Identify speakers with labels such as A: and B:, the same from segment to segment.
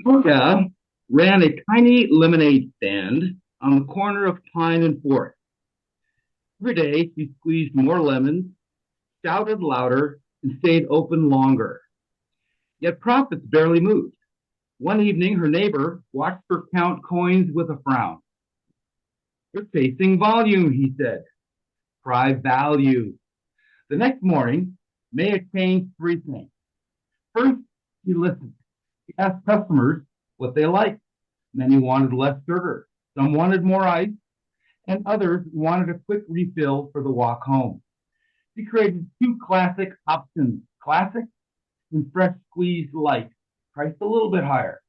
A: Nora ran a tiny lemonade stand on the corner of Pine and Fourth. Every day she squeezed more lemons, shouted louder, and stayed open longer. Yet profits barely moved. One evening, her neighbor watched her count coins with a frown. You're chasing volume, he said. Try value. The next morning, Maya changed three things. First, she listened. She asked customers what they liked. Many wanted less sugar. Some wanted more ice, and others wanted a quick refill for the walk home. She created two classic options, classic and fresh squeezed light, priced a little bit higher.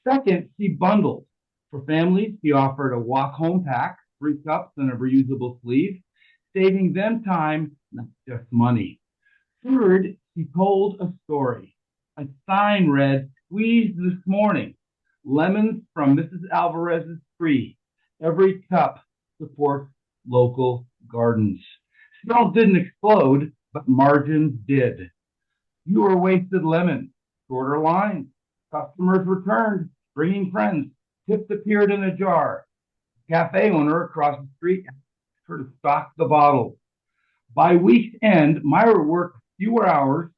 A: Second, she bundled. For families, she offered a walk home pack, 3 cups and a reusable sleeve, saving them time, not just money. Third, she told a story. A sign read, squeezed this morning, lemons from Mrs. Alvarez's tree. Every cup supports local gardens. Smells didn't explode, but margins did. Fewer wasted lemons, shorter lines. Customers returned, bringing friends. Tips appeared in a jar. Cafe owner across the street asked her to stock the bottles. By week's end, Myra worked fewer hours,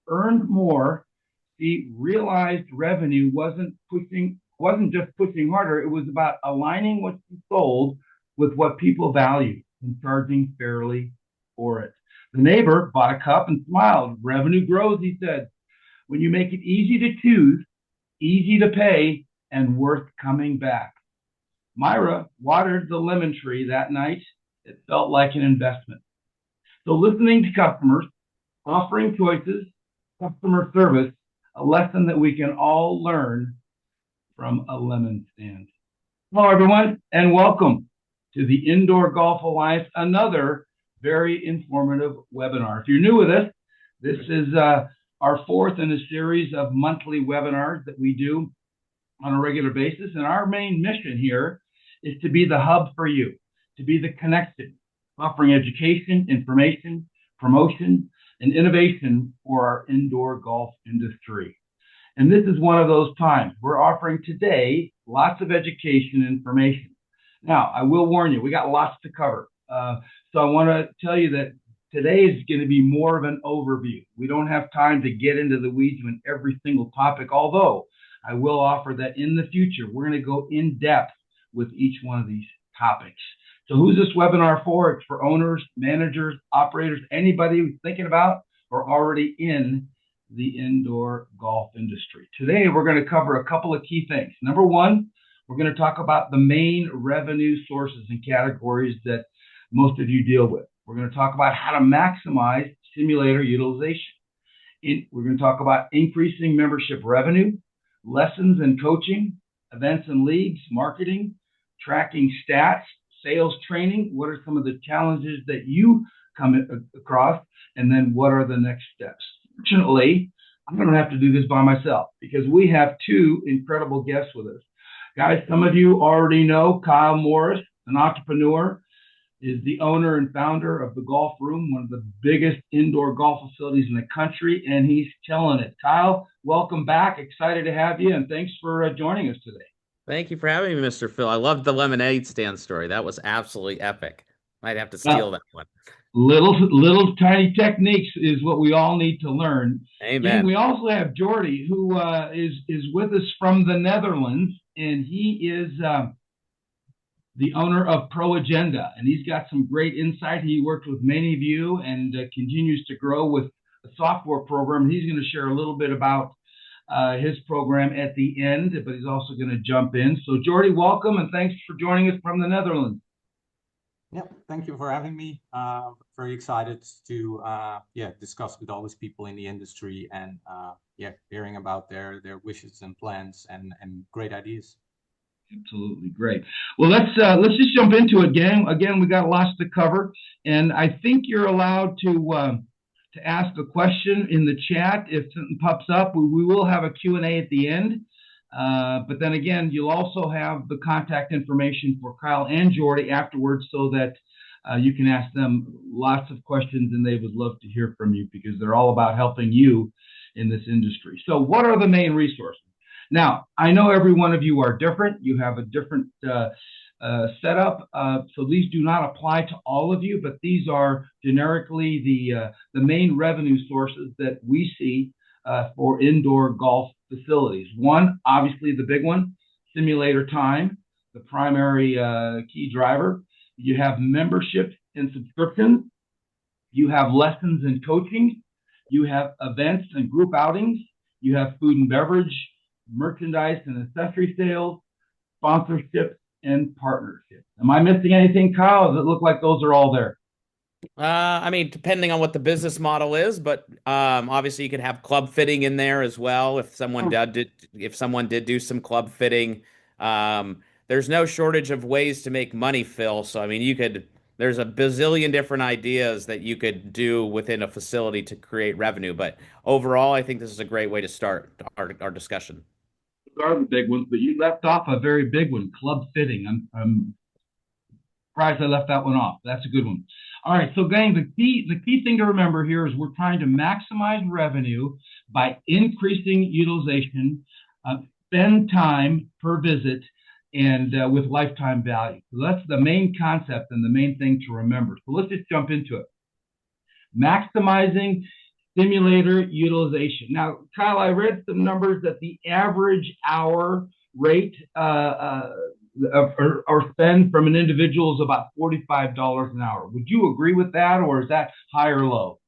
A: earned more. She realized revenue wasn't just pushing harder. It was about aligning what she sold with what people value and charging fairly for it. The neighbor bought a cup and smiled. Revenue grows, he said, when you make it easy to choose, easy to pay, and worth coming back. Myra watered the lemon tree that night. It felt like an investment. So listening to customers, offering choices, customer service, a lesson that we can all learn from a lemon stand. Hello, everyone, and welcome to the Indoor Golf Alliance, another very informative webinar. If you're new with us, this is our fourth in a series of monthly webinars that we do on a regular basis. And our main mission here is to be the hub for you, to be the connection, offering education, information, promotion, and innovation for our indoor golf industry. And this is one of those times. We're offering today lots of education and information. Now, I will warn you, we got lots to cover. So I want to tell you that today is going to be more of an overview. We don't have time to get into the weeds on every single topic, although I will offer that in the future, we're going to go in depth with each one of these topics. So who's this webinar for? It's for owners, managers, operators, anybody who's thinking about or already in the indoor golf industry. Today, we're going to cover a couple of key things. Number one, we're going to talk about the main revenue sources and categories that most of you deal with. We're going to talk about how to maximize simulator utilization. We're going to talk about increasing membership revenue, lessons and coaching, events and leagues, marketing, tracking stats, sales training. What are some of the challenges that you come across? And then what are the next steps? Fortunately, I don't have to do this by myself because we have two incredible guests with us. Guys, some of you already know Kyle Morris, an entrepreneur, is the owner and founder of the Golf Room, one of the biggest indoor golf facilities in the country, and he's killing it. Kyle, welcome back. Excited to have you, and thanks for joining us today.
B: Thank you for having me, Mr. Phil. I loved the lemonade stand story. That was absolutely epic. Might have to steal that one.
A: Little tiny techniques is what we all need to learn.
B: Amen.
A: And we also have Jordy, who is with us from the Netherlands, and he is the owner of Pro Agenda, and he's got some great insight. He worked with many of you and continues to grow with a software program. He's going to share a little bit about his program at the end, but he's also going to jump in. So Jordy, welcome, and thanks for joining us from the Netherlands.
C: Yeah, thank you for having me. Very excited to discuss with all these people in the industry and hearing about their wishes and plans and great ideas.
A: Absolutely great. Well, let's just jump into it. Again, we got lots to cover, and I think you're allowed to ask a question in the chat if something pops up. We will have a Q&A at the end, but then again, you'll also have the contact information for Kyle and Jordy afterwards, so that you can ask them lots of questions, and they would love to hear from you because they're all about helping you in this industry. So, what are the main resources? Now, I know every one of you are different. You have a different setup, so these do not apply to all of you, but these are generically the main revenue sources that we see for indoor golf facilities. One, obviously, the big one, simulator time, the primary key driver. You have membership and subscriptions. You have lessons and coaching. You have events and group outings. You have food and beverage, merchandise and accessory sales, sponsorships, and partnerships. Am I missing anything, Kyle? Does it look like those are all there?
B: I mean, depending on what the business model is, but obviously you could have club fitting in there as well if someone did do some club fitting. There's no shortage of ways to make money, Phil. So I mean, there's a bazillion different ideas that you could do within a facility to create revenue. But overall, I think this is a great way to start our discussion.
A: Those are the big ones, but you left off a very big one, club fitting. I'm surprised I left that one off. That's a good one. All right, so gang, the key thing to remember here is we're trying to maximize revenue by increasing utilization, spend time per visit, and with lifetime value. So that's the main concept and the main thing to remember. So let's just jump into it. Maximizing simulator utilization. Now, Kyle, I read some numbers that the average hour rate or spend from an individual is about $45 an hour. Would you agree with that, or is that high or low?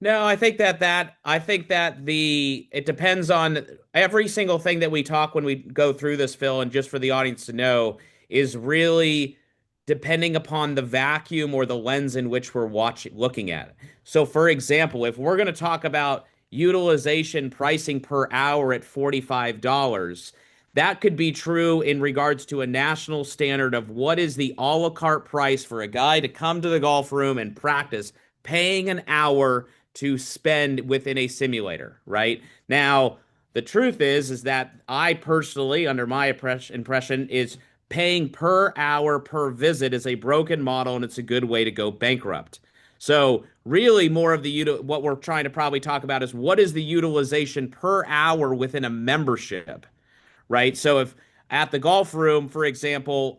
B: No, I think that it depends on every single thing that we talk when we go through this, Phil, and just for the audience to know, is really depending upon the vacuum or the lens in which we're looking at it. So, for example, if we're going to talk about utilization pricing per hour at $45, that could be true in regards to a national standard of what is the a la carte price for a guy to come to the golf room and practice, paying an hour to spend within a simulator, right? Now, the truth is that I personally, under my impression, is paying per hour per visit is a broken model and it's a good way to go bankrupt. So really more of what we're trying to probably talk about is what is the utilization per hour within a membership, right? So if at the golf room, for example,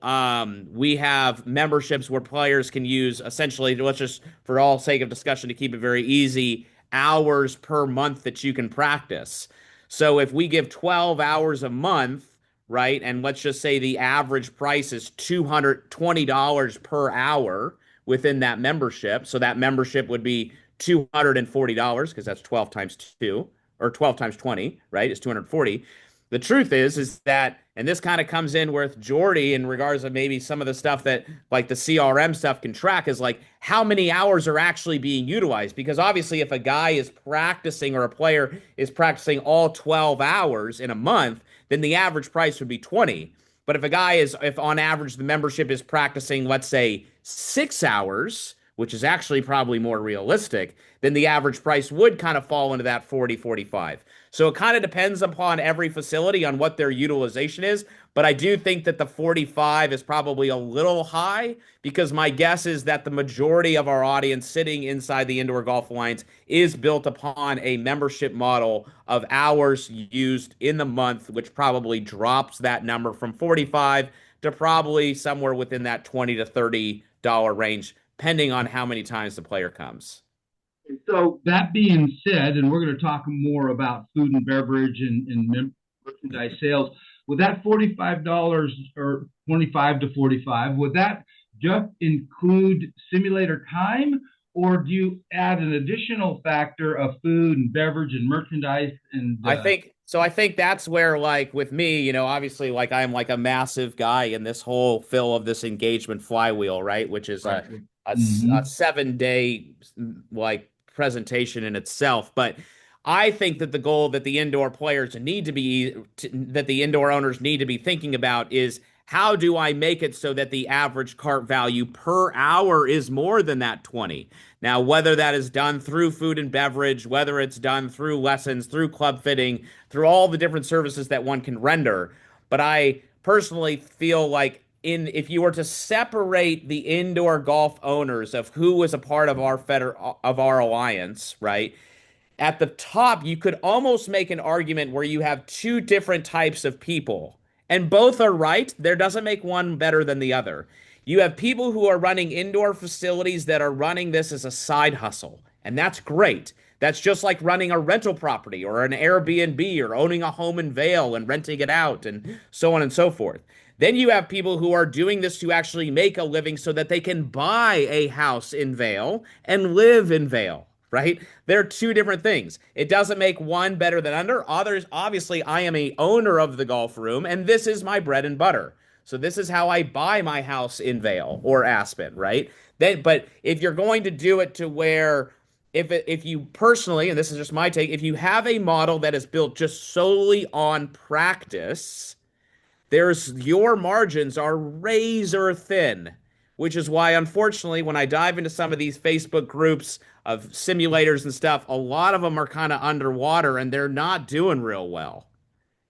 B: we have memberships where players can use essentially, let's just, for all sake of discussion, to keep it very easy, hours per month that you can practice. So if we give 12 hours a month, right, and let's just say the average price is $220 per hour within that membership. So that membership would be $240 because that's 12 times 2 or 12 times 20, right? It's 240. The truth is that, and this kind of comes in with Jordy in regards of maybe some of the stuff that like the CRM stuff can track is like how many hours are actually being utilized. Because obviously if a guy is practicing or a player is practicing all 12 hours in a month, then the average price would be 20. But if on average the membership is practicing, let's say 6 hours, which is actually probably more realistic, then the average price would kind of fall into that 40, 45. So it kind of depends upon every facility on what their utilization is. But I do think that the 45 is probably a little high because my guess is that the majority of our audience sitting inside the Indoor Golf Alliance is built upon a membership model of hours used in the month, which probably drops that number from 45 to probably somewhere within that 20 to $30 range, depending on how many times the player comes.
A: So that being said, and we're going to talk more about food and beverage and merchandise sales. Would that $45 or 25 to 45, would that just include simulator time, or do you add an additional factor of food and beverage and merchandise and
B: I think that's where, like with me, obviously, like I'm like a massive guy in this whole fill of this engagement flywheel, right? Which is
A: right.
B: a 7 day like presentation in itself. But I think that the goal that the indoor players need to be, that the indoor owners need to be thinking about is how do I make it so that the average cart value per hour is more than that 20? Now, whether that is done through food and beverage, whether it's done through lessons, through club fitting, through all the different services that one can render. But I personally feel like if you were to separate the indoor golf owners of who was a part of our alliance, right? at the top, you could almost make an argument where you have two different types of people, and both are right. There doesn't make one better than the other. You have people who are running indoor facilities that are running this as a side hustle, and that's great. That's just like running a rental property or an Airbnb or owning a home in Vail and renting it out and so on and so forth. Then you have people who are doing this to actually make a living so that they can buy a house in Vail and live in Vail, right? They're two different things. It doesn't make one better than other. Others, obviously, I am a owner of the golf room, and this is my bread and butter. So this is how I buy my house in Vail or Aspen, right? But if you're going to do it to where if you personally, and this is just my take, if you have a model that is built just solely on practice, your margins are razor thin, which is why, unfortunately, when I dive into some of these Facebook groups of simulators and stuff, a lot of them are kind of underwater and they're not doing real well.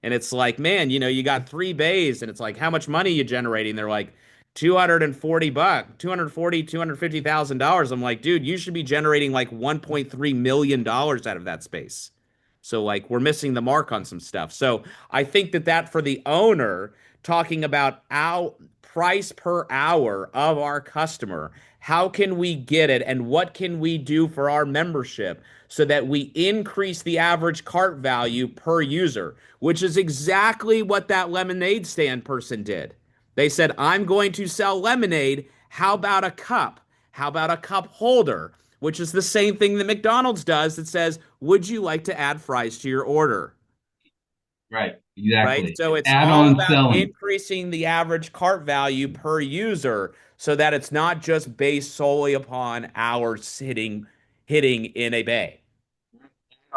B: And it's like, man, you got 3 bays and it's like, how much money you generating? They're like, 240 bucks, 240, $250,000. I'm like, dude, you should be generating like $1.3 million out of that space. So like we're missing the mark on some stuff. So I think that for the owner, talking about our price per hour of our customer, how can we get it and what can we do for our membership so that we increase the average cart value per user, which is exactly what that lemonade stand person did. They said, I'm going to sell lemonade. How about a cup? How about a cup holder? Which is the same thing that McDonald's does that says, would you like to add fries to your order?
A: Right, exactly.
B: Right. So it's all
A: Add-on
B: about
A: selling.
B: increasing the average cart value per user so that it's not just based solely upon hours hitting in a bay.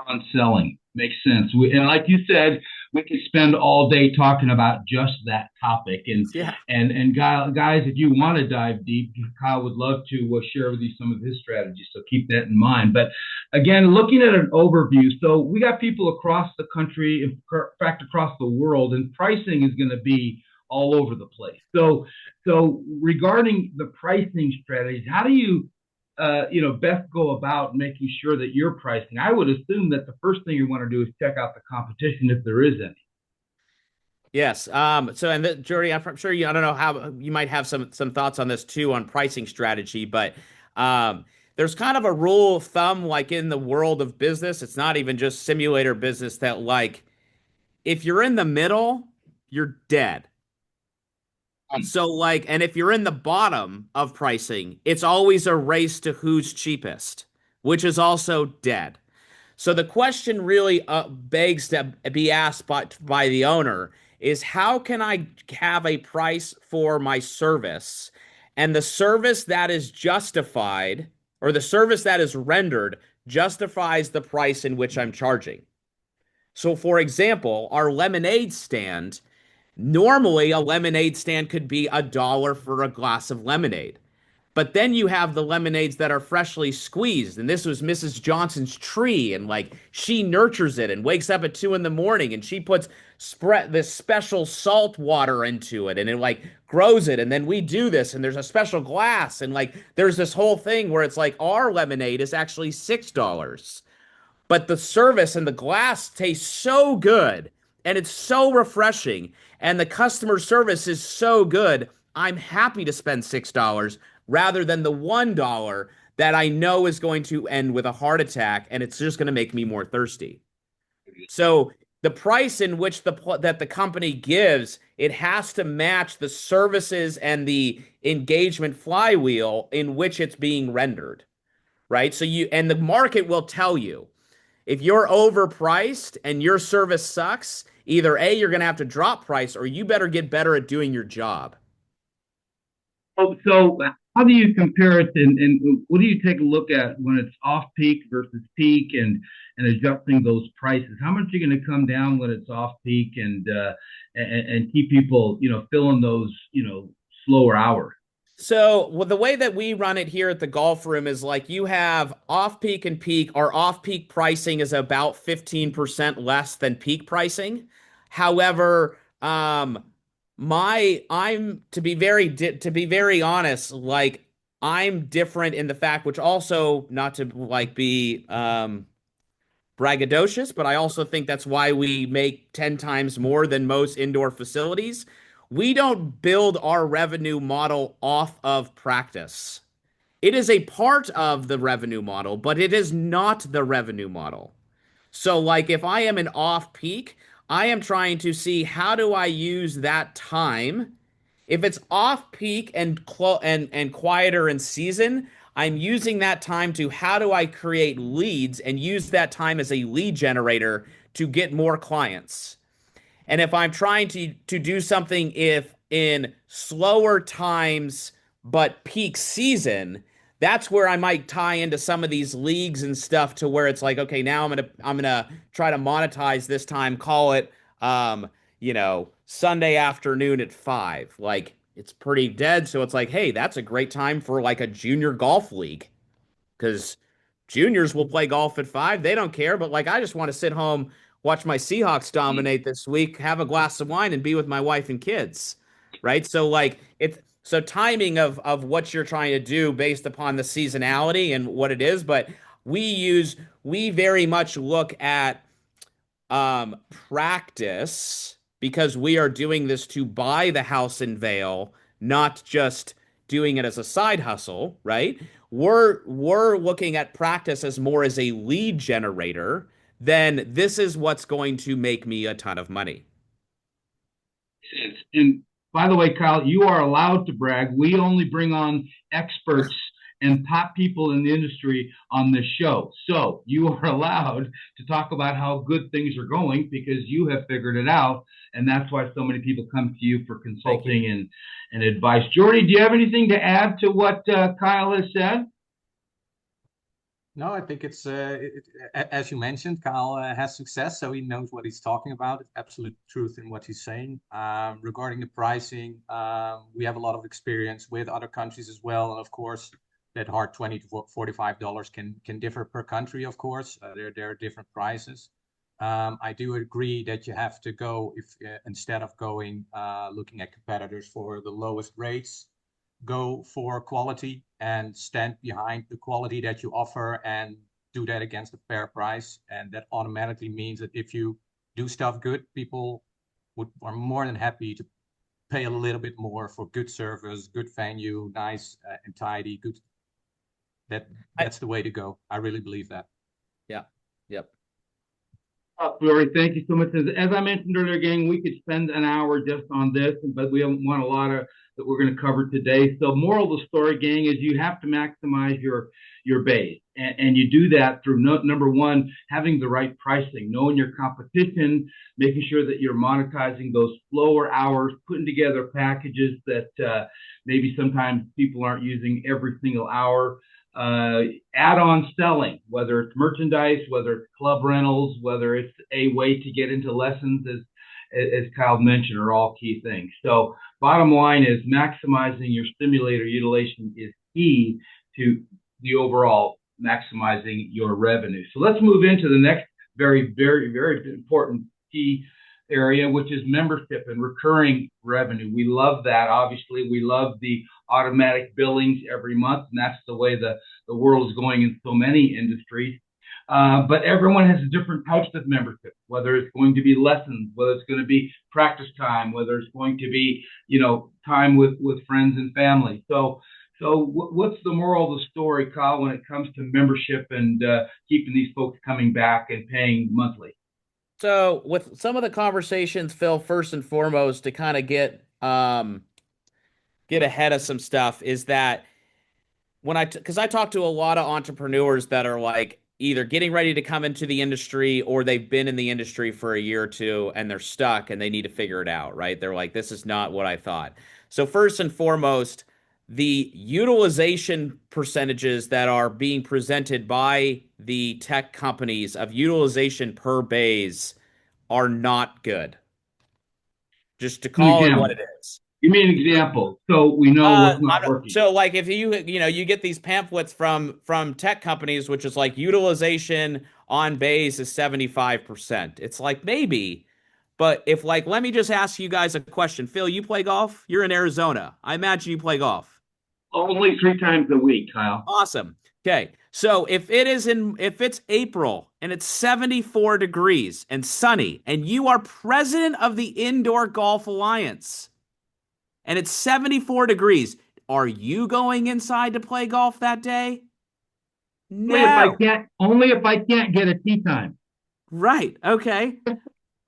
A: On selling makes sense. And like you said, we could spend all day talking about just that topic. And
B: Yeah.
A: and guys, if you want to dive deep, Kyle would love to share with you some of his strategies. So keep that in mind. But again, looking at an overview, so we got people across the country, in fact, across the world, and pricing is going to be all over the place. So regarding the pricing strategies, how do you best go about making sure that you're pricing? I would assume that the first thing you want to do is check out the competition if there is any.
B: Yes. So, and Jordy, I'm sure I don't know how you might have some thoughts on this too on pricing strategy, but there's kind of a rule of thumb, like in the world of business. It's not even just simulator business that like if you're in the middle, you're dead. So like, and if you're in the bottom of pricing, it's always a race to who's cheapest, which is also dead. So the question really begs to be asked by the owner is how can I have a price for my service and the service that is justified or the service that is rendered justifies the price in which I'm charging. So for example, our lemonade stand, normally a lemonade stand could be $1 for a glass of lemonade. But then you have the lemonades that are freshly squeezed. And this was Mrs. Johnson's tree. And like she nurtures it and wakes up at 2 in the morning and she puts this special salt water into it and it like grows it. And then we do this and there's a special glass. And like there's this whole thing where it's like our lemonade is actually $6. But the service and the glass tastes so good and it's so refreshing. And the customer service is so good. I'm happy to spend $6 rather than the $1 that I know is going to end with a heart attack and it's just going to make me more thirsty. So the price in which that the company gives, it has to match the services and the engagement flywheel in which it's being rendered, right? So and the market will tell you if you're overpriced and your service sucks, either A, you're going to have to drop price or you better get better at doing your job.
A: So how do you compare it and what do you take a look at when it's off peak versus peak and adjusting those prices? How much are you going to come down when it's off peak and keep people, filling those, slower hours?
B: So the way that we run it here at the golf room is like you have off peak and peak. Our off peak pricing is about 15% less than peak pricing. However, I'm to be very honest, like I'm different in the fact, which also not to like be braggadocious, but I also think that's why we make 10 times more than most indoor facilities. We don't build our revenue model off of practice. It is a part of the revenue model, but it is not the revenue model. So, like, if I am an off peak, I am trying to see how do I use that time. If it's off peak and quieter in season, I'm using that time to how do I create leads and use that time as a lead generator to get more clients. And if I'm trying to do something if in slower times but peak season, that's where I might tie into some of these leagues and stuff to where it's like, okay, now I'm gonna try to monetize this time, call it Sunday afternoon at 5. Like it's pretty dead. So it's like, hey, that's a great time for like a junior golf league because juniors will play golf at 5. They don't care, but like I just want to sit home, watch my Seahawks dominate this week, have a glass of wine, and be with my wife and kids, right? So like it's so timing of what you're trying to do based upon the seasonality and what it is, but we very much look at practice because we are doing this to buy the house in Vail, not just doing it as a side hustle, right? We're looking at practice as more as a lead generator, then this is what's going to make me a ton of money.
A: And by the way, Kyle, you are allowed to brag. We only bring on experts and top people in the industry on this show. So you are allowed to talk about how good things are going because you have figured it out. And that's why so many people come to you for consulting and advice. Jordy, do you have anything to add to what Kyle has said?
C: No, I think it's as you mentioned, Kyle has success, so he knows what he's talking about. It's absolute truth in what he's saying. Regarding the pricing, we have a lot of experience with other countries as well, and of course, that hard $20 to $45 can differ per country. Of course, there are different prices. I do agree that you have to go if instead of going looking at competitors for the lowest rates, go for quality and stand behind the quality that you offer and do that against a fair price. And that automatically means that if you do stuff good, people are more than happy to pay a little bit more for good service, good venue, nice and tidy, good. That's the way to go. I really believe that.
B: Yeah. Yep.
A: Lori, thank you so much. As I mentioned earlier, gang, we could spend an hour just on this, but we don't want a lot of that we're going to cover today. So, moral of the story, gang, is you have to maximize your base, and you do that through number one, having the right pricing, knowing your competition, making sure that you're monetizing those slower hours, putting together packages that maybe sometimes people aren't using every single hour. Add-on selling, whether it's merchandise, whether it's club rentals, whether it's a way to get into lessons, as Kyle mentioned, are all key things. So bottom line is maximizing your simulator utilization is key to the overall maximizing your revenue. So let's move into the next very, very, very important key area, which is membership and recurring revenue. We love that. Obviously, we love the automatic billings every month, and that's the way the world is going in so many industries. But everyone has different types of membership, whether it's going to be lessons, whether it's going to be practice time, whether it's going to be, time with friends and family. So what's the moral of the story, Kyle, when it comes to membership and keeping these folks coming back and paying monthly?
B: So with some of the conversations, Phil, first and foremost, to kind of get ahead of some stuff is that because I talk to a lot of entrepreneurs that are like either getting ready to come into the industry or they've been in the industry for a year or two and they're stuck and they need to figure it out, right? They're like, this is not what I thought. So first and foremost, the utilization percentages that are being presented by the tech companies of utilization per bays are not good. Just to call it what it is.
A: Give me an example so we know what's not working.
B: So like if you get these pamphlets from tech companies, which is like utilization on bays is 75%. It's like maybe, but if like, let me just ask you guys a question. Phil, you play golf? You're in Arizona. I imagine you play golf.
A: Only 3 times a week, Kyle.
B: Awesome. Okay. So if it's April and it's 74 degrees and sunny and you are president of the Indoor Golf Alliance and it's 74 degrees, are you going inside to play golf that day? No.
A: Only if I can't get a tee time.
B: Right. Okay.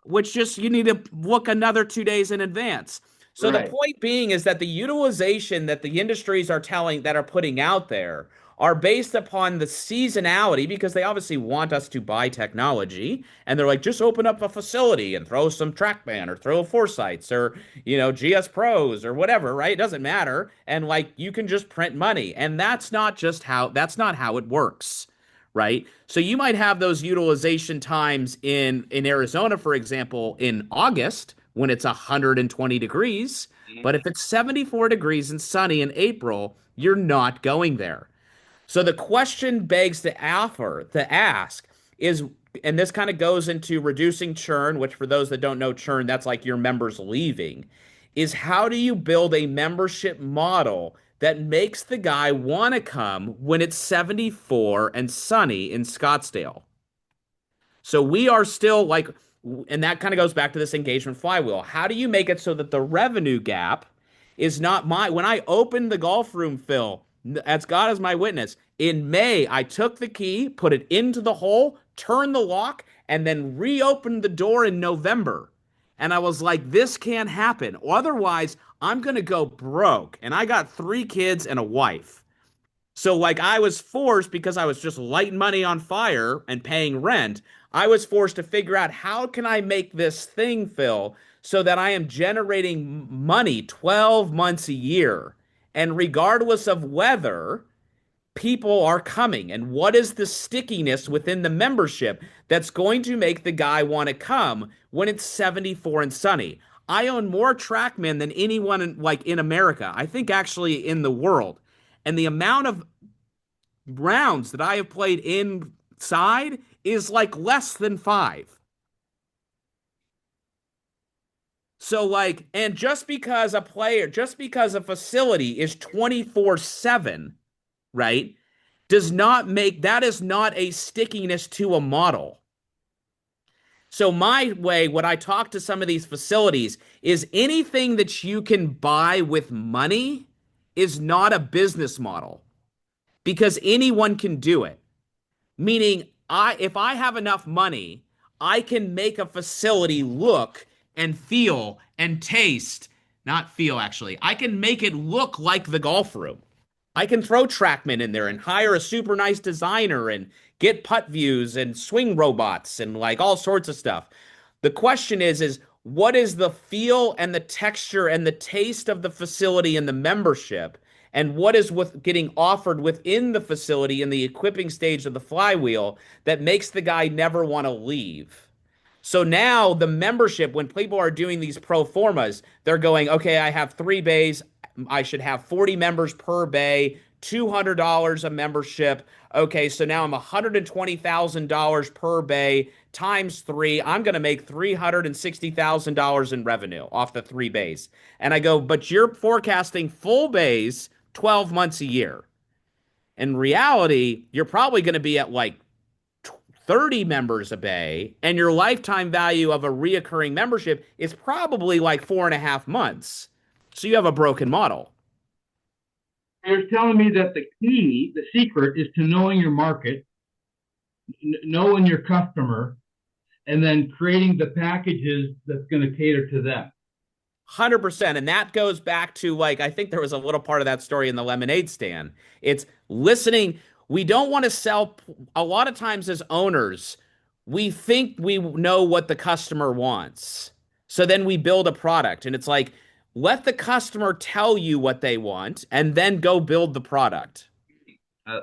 B: Which just you need to look another 2 days in advance. So the
A: Right.
B: point being is that the utilization that the industries are telling that are putting out there are based upon the seasonality because they obviously want us to buy technology and they're like just open up a facility and throw some TrackMan or throw Foresights or GS Pros or whatever, right? It doesn't matter. And like you can just print money. And that's not how it works, right? So you might have those utilization times in Arizona, for example, in August when it's 120 degrees. But if it's 74 degrees and sunny in April, you're not going there. So the question begs to ask is, and this kind of goes into reducing churn, which for those that don't know churn, that's like your members leaving, is how do you build a membership model that makes the guy want to come when it's 74 and sunny in Scottsdale? So we are still like, and that kind of goes back to this engagement flywheel. How do you make it so that the revenue gap is not when I opened the golf room, Phil, as God is my witness, in May, I took the key, put it into the hole, turned the lock, and then reopened the door in November. And I was like, this can't happen. Otherwise, I'm going to go broke. And I got 3 kids and a wife. So, like, I was forced because I was just lighting money on fire and paying rent. I was forced to figure out how can I make this thing, Phil, so that I am generating money 12 months a year. And regardless of weather, people are coming. And what is the stickiness within the membership that's going to make the guy want to come when it's 74 and sunny? I own more TrackMan than anyone in America. I think actually in the world. And the amount of rounds that I have played inside is like less than 5. So like, and just because a facility is 24/7, right, that is not a stickiness to a model. So my way, what I talk to some of these facilities is anything that you can buy with money is not a business model because anyone can do it. Meaning, if I have enough money, I can make a facility look and feel and taste, not feel actually. I can make it look like the golf room. I can throw TrackMan in there and hire a super nice designer and get putt views and swing robots and like all sorts of stuff. The question is what is the feel and the texture and the taste of the facility and the membership? And what is getting offered within the facility in the equipping stage of the flywheel that makes the guy never want to leave? So now the membership, when people are doing these pro formas, they're going, okay, I have 3 bays. I should have 40 members per bay, $200 a membership. Okay, so now I'm $120,000 per bay times 3. I'm going to make $360,000 in revenue off the 3 bays. And I go, but you're forecasting full bays 12 months a year. In reality, you're probably going to be at like 30 members a bay, and your lifetime value of a reoccurring membership is probably like 4.5 months. So you have a broken model.
A: You're telling me that the secret is to knowing your market, knowing your customer, and then creating the packages that's going to cater to them.
B: 100%. And that goes back to like, I think there was a little part of that story in the lemonade stand. It's listening. We don't want to sell. A lot of times as owners, we think we know what the customer wants. So then we build a product and it's like, let the customer tell you what they want and then go build the product.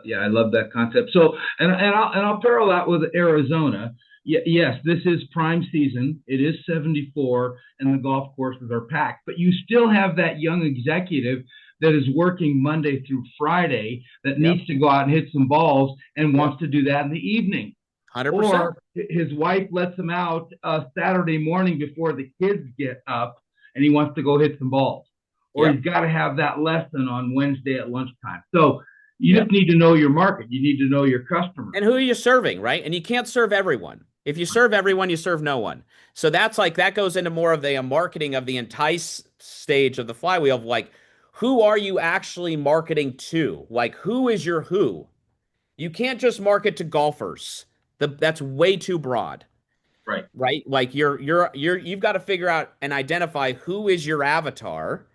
A: Yeah, I love that concept. So, and I'll parallel that with Arizona. Yes, this is prime season. It is 74 and the golf courses are packed, but you still have that young executive that is working Monday through Friday that needs to go out and hit some balls and wants to do that in the evening.
B: 100%.
A: Or his wife lets him out Saturday morning before the kids get up and he wants to go hit some balls. Or he's got to have that lesson on Wednesday at lunchtime. So You just need to know your market. You need to know your customer.
B: And who are you serving, right? And you can't serve everyone. If you serve everyone, you serve no one. So that's like that goes into more of the marketing of the entice stage of the flywheel of like, who are you actually marketing to? Like, who is your who? You can't just market to golfers. That's way too broad,
A: Right.
B: right? Like you've got to figure out and identify who is your avatar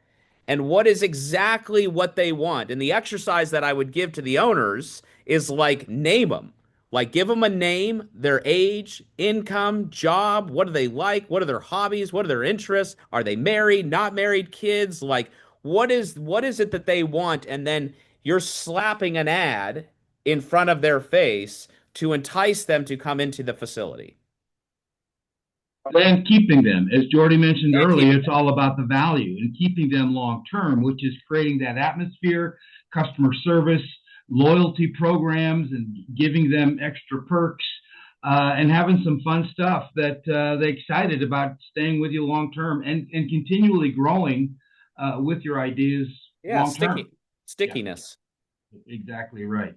B: and what is exactly what they want. And the exercise that I would give to the owners is like name them. Like give them a name, their age, income, job, what do they like, what are their hobbies, what are their interests, are they married, not married, kids, like what is it that they want, and then you're slapping an ad in front of their face to entice them to come into the facility.
A: And keeping them, as Jordy mentioned
B: And
A: earlier,
B: keeping
A: it's all about the value and keeping them long term, which is creating that atmosphere, customer service, loyalty programs, and giving them extra perks, and having some fun stuff that they're excited about staying with you long term and continually growing with your ideas
B: yeah,
A: long term.
B: stickiness.
A: Yeah, exactly right.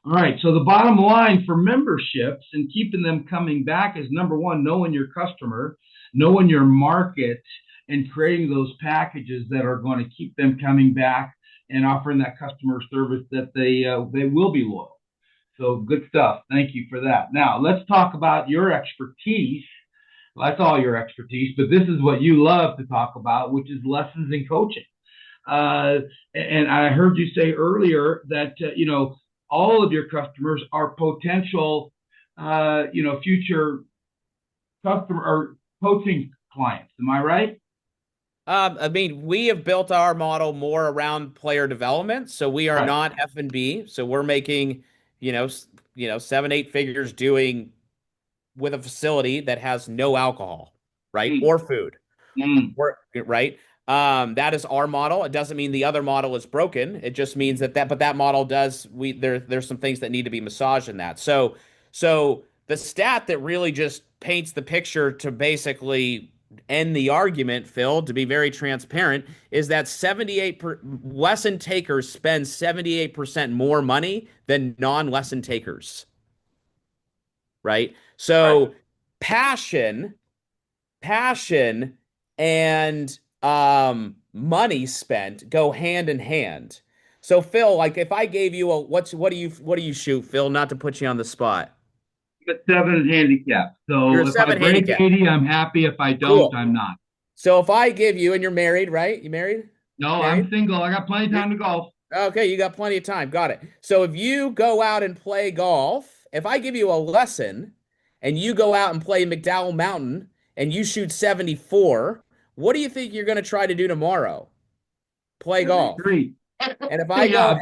A: All right. So the bottom line for memberships and keeping them coming back is number one, knowing your customer, knowing your market, and creating those packages that are going to keep them coming back and offering that customer service that they will be loyal. So good stuff. Thank you for that. Now let's talk about your expertise. Well, that's all your expertise, but this is what you love to talk about, which is lessons in coaching. And I heard you say earlier that all of your customers are potential, future customer or coaching clients. Am I right?
B: I mean, we have built our model more around player development, so we are
A: Right.
B: not F&B. So we're making, seven, eight figures doing with a facility that has no alcohol, right,
A: Mm.
B: or food,
A: Mm.
B: right. That is our model. It doesn't mean the other model is broken. It just means but that model there's some things that need to be massaged in that. So the stat that really just paints the picture to basically end the argument, Phil, to be very transparent, is that 78 lesson takers spend 78% more money than non-lesson takers. Right? So
A: Right.
B: passion and money spent go hand in hand. So Phil, like if I gave you what do you shoot, Phil? Not to put you on the spot.
A: But 7 handicap.
B: You're
A: So
B: a
A: if I
B: seven
A: break
B: handicap.
A: 80, I'm happy. If I don't,
B: Cool.
A: I'm not.
B: So if I give you, and you're married, right? You married?
A: No,
B: Married?
A: I'm single. I got plenty of time to golf.
B: Okay, you got plenty of time. Got it. So if you go out and play golf, if I give you a lesson and you go out and play McDowell Mountain and you shoot 74, what do you think you're going to try to do tomorrow? Play golf.
A: Three.
B: And
A: Yeah,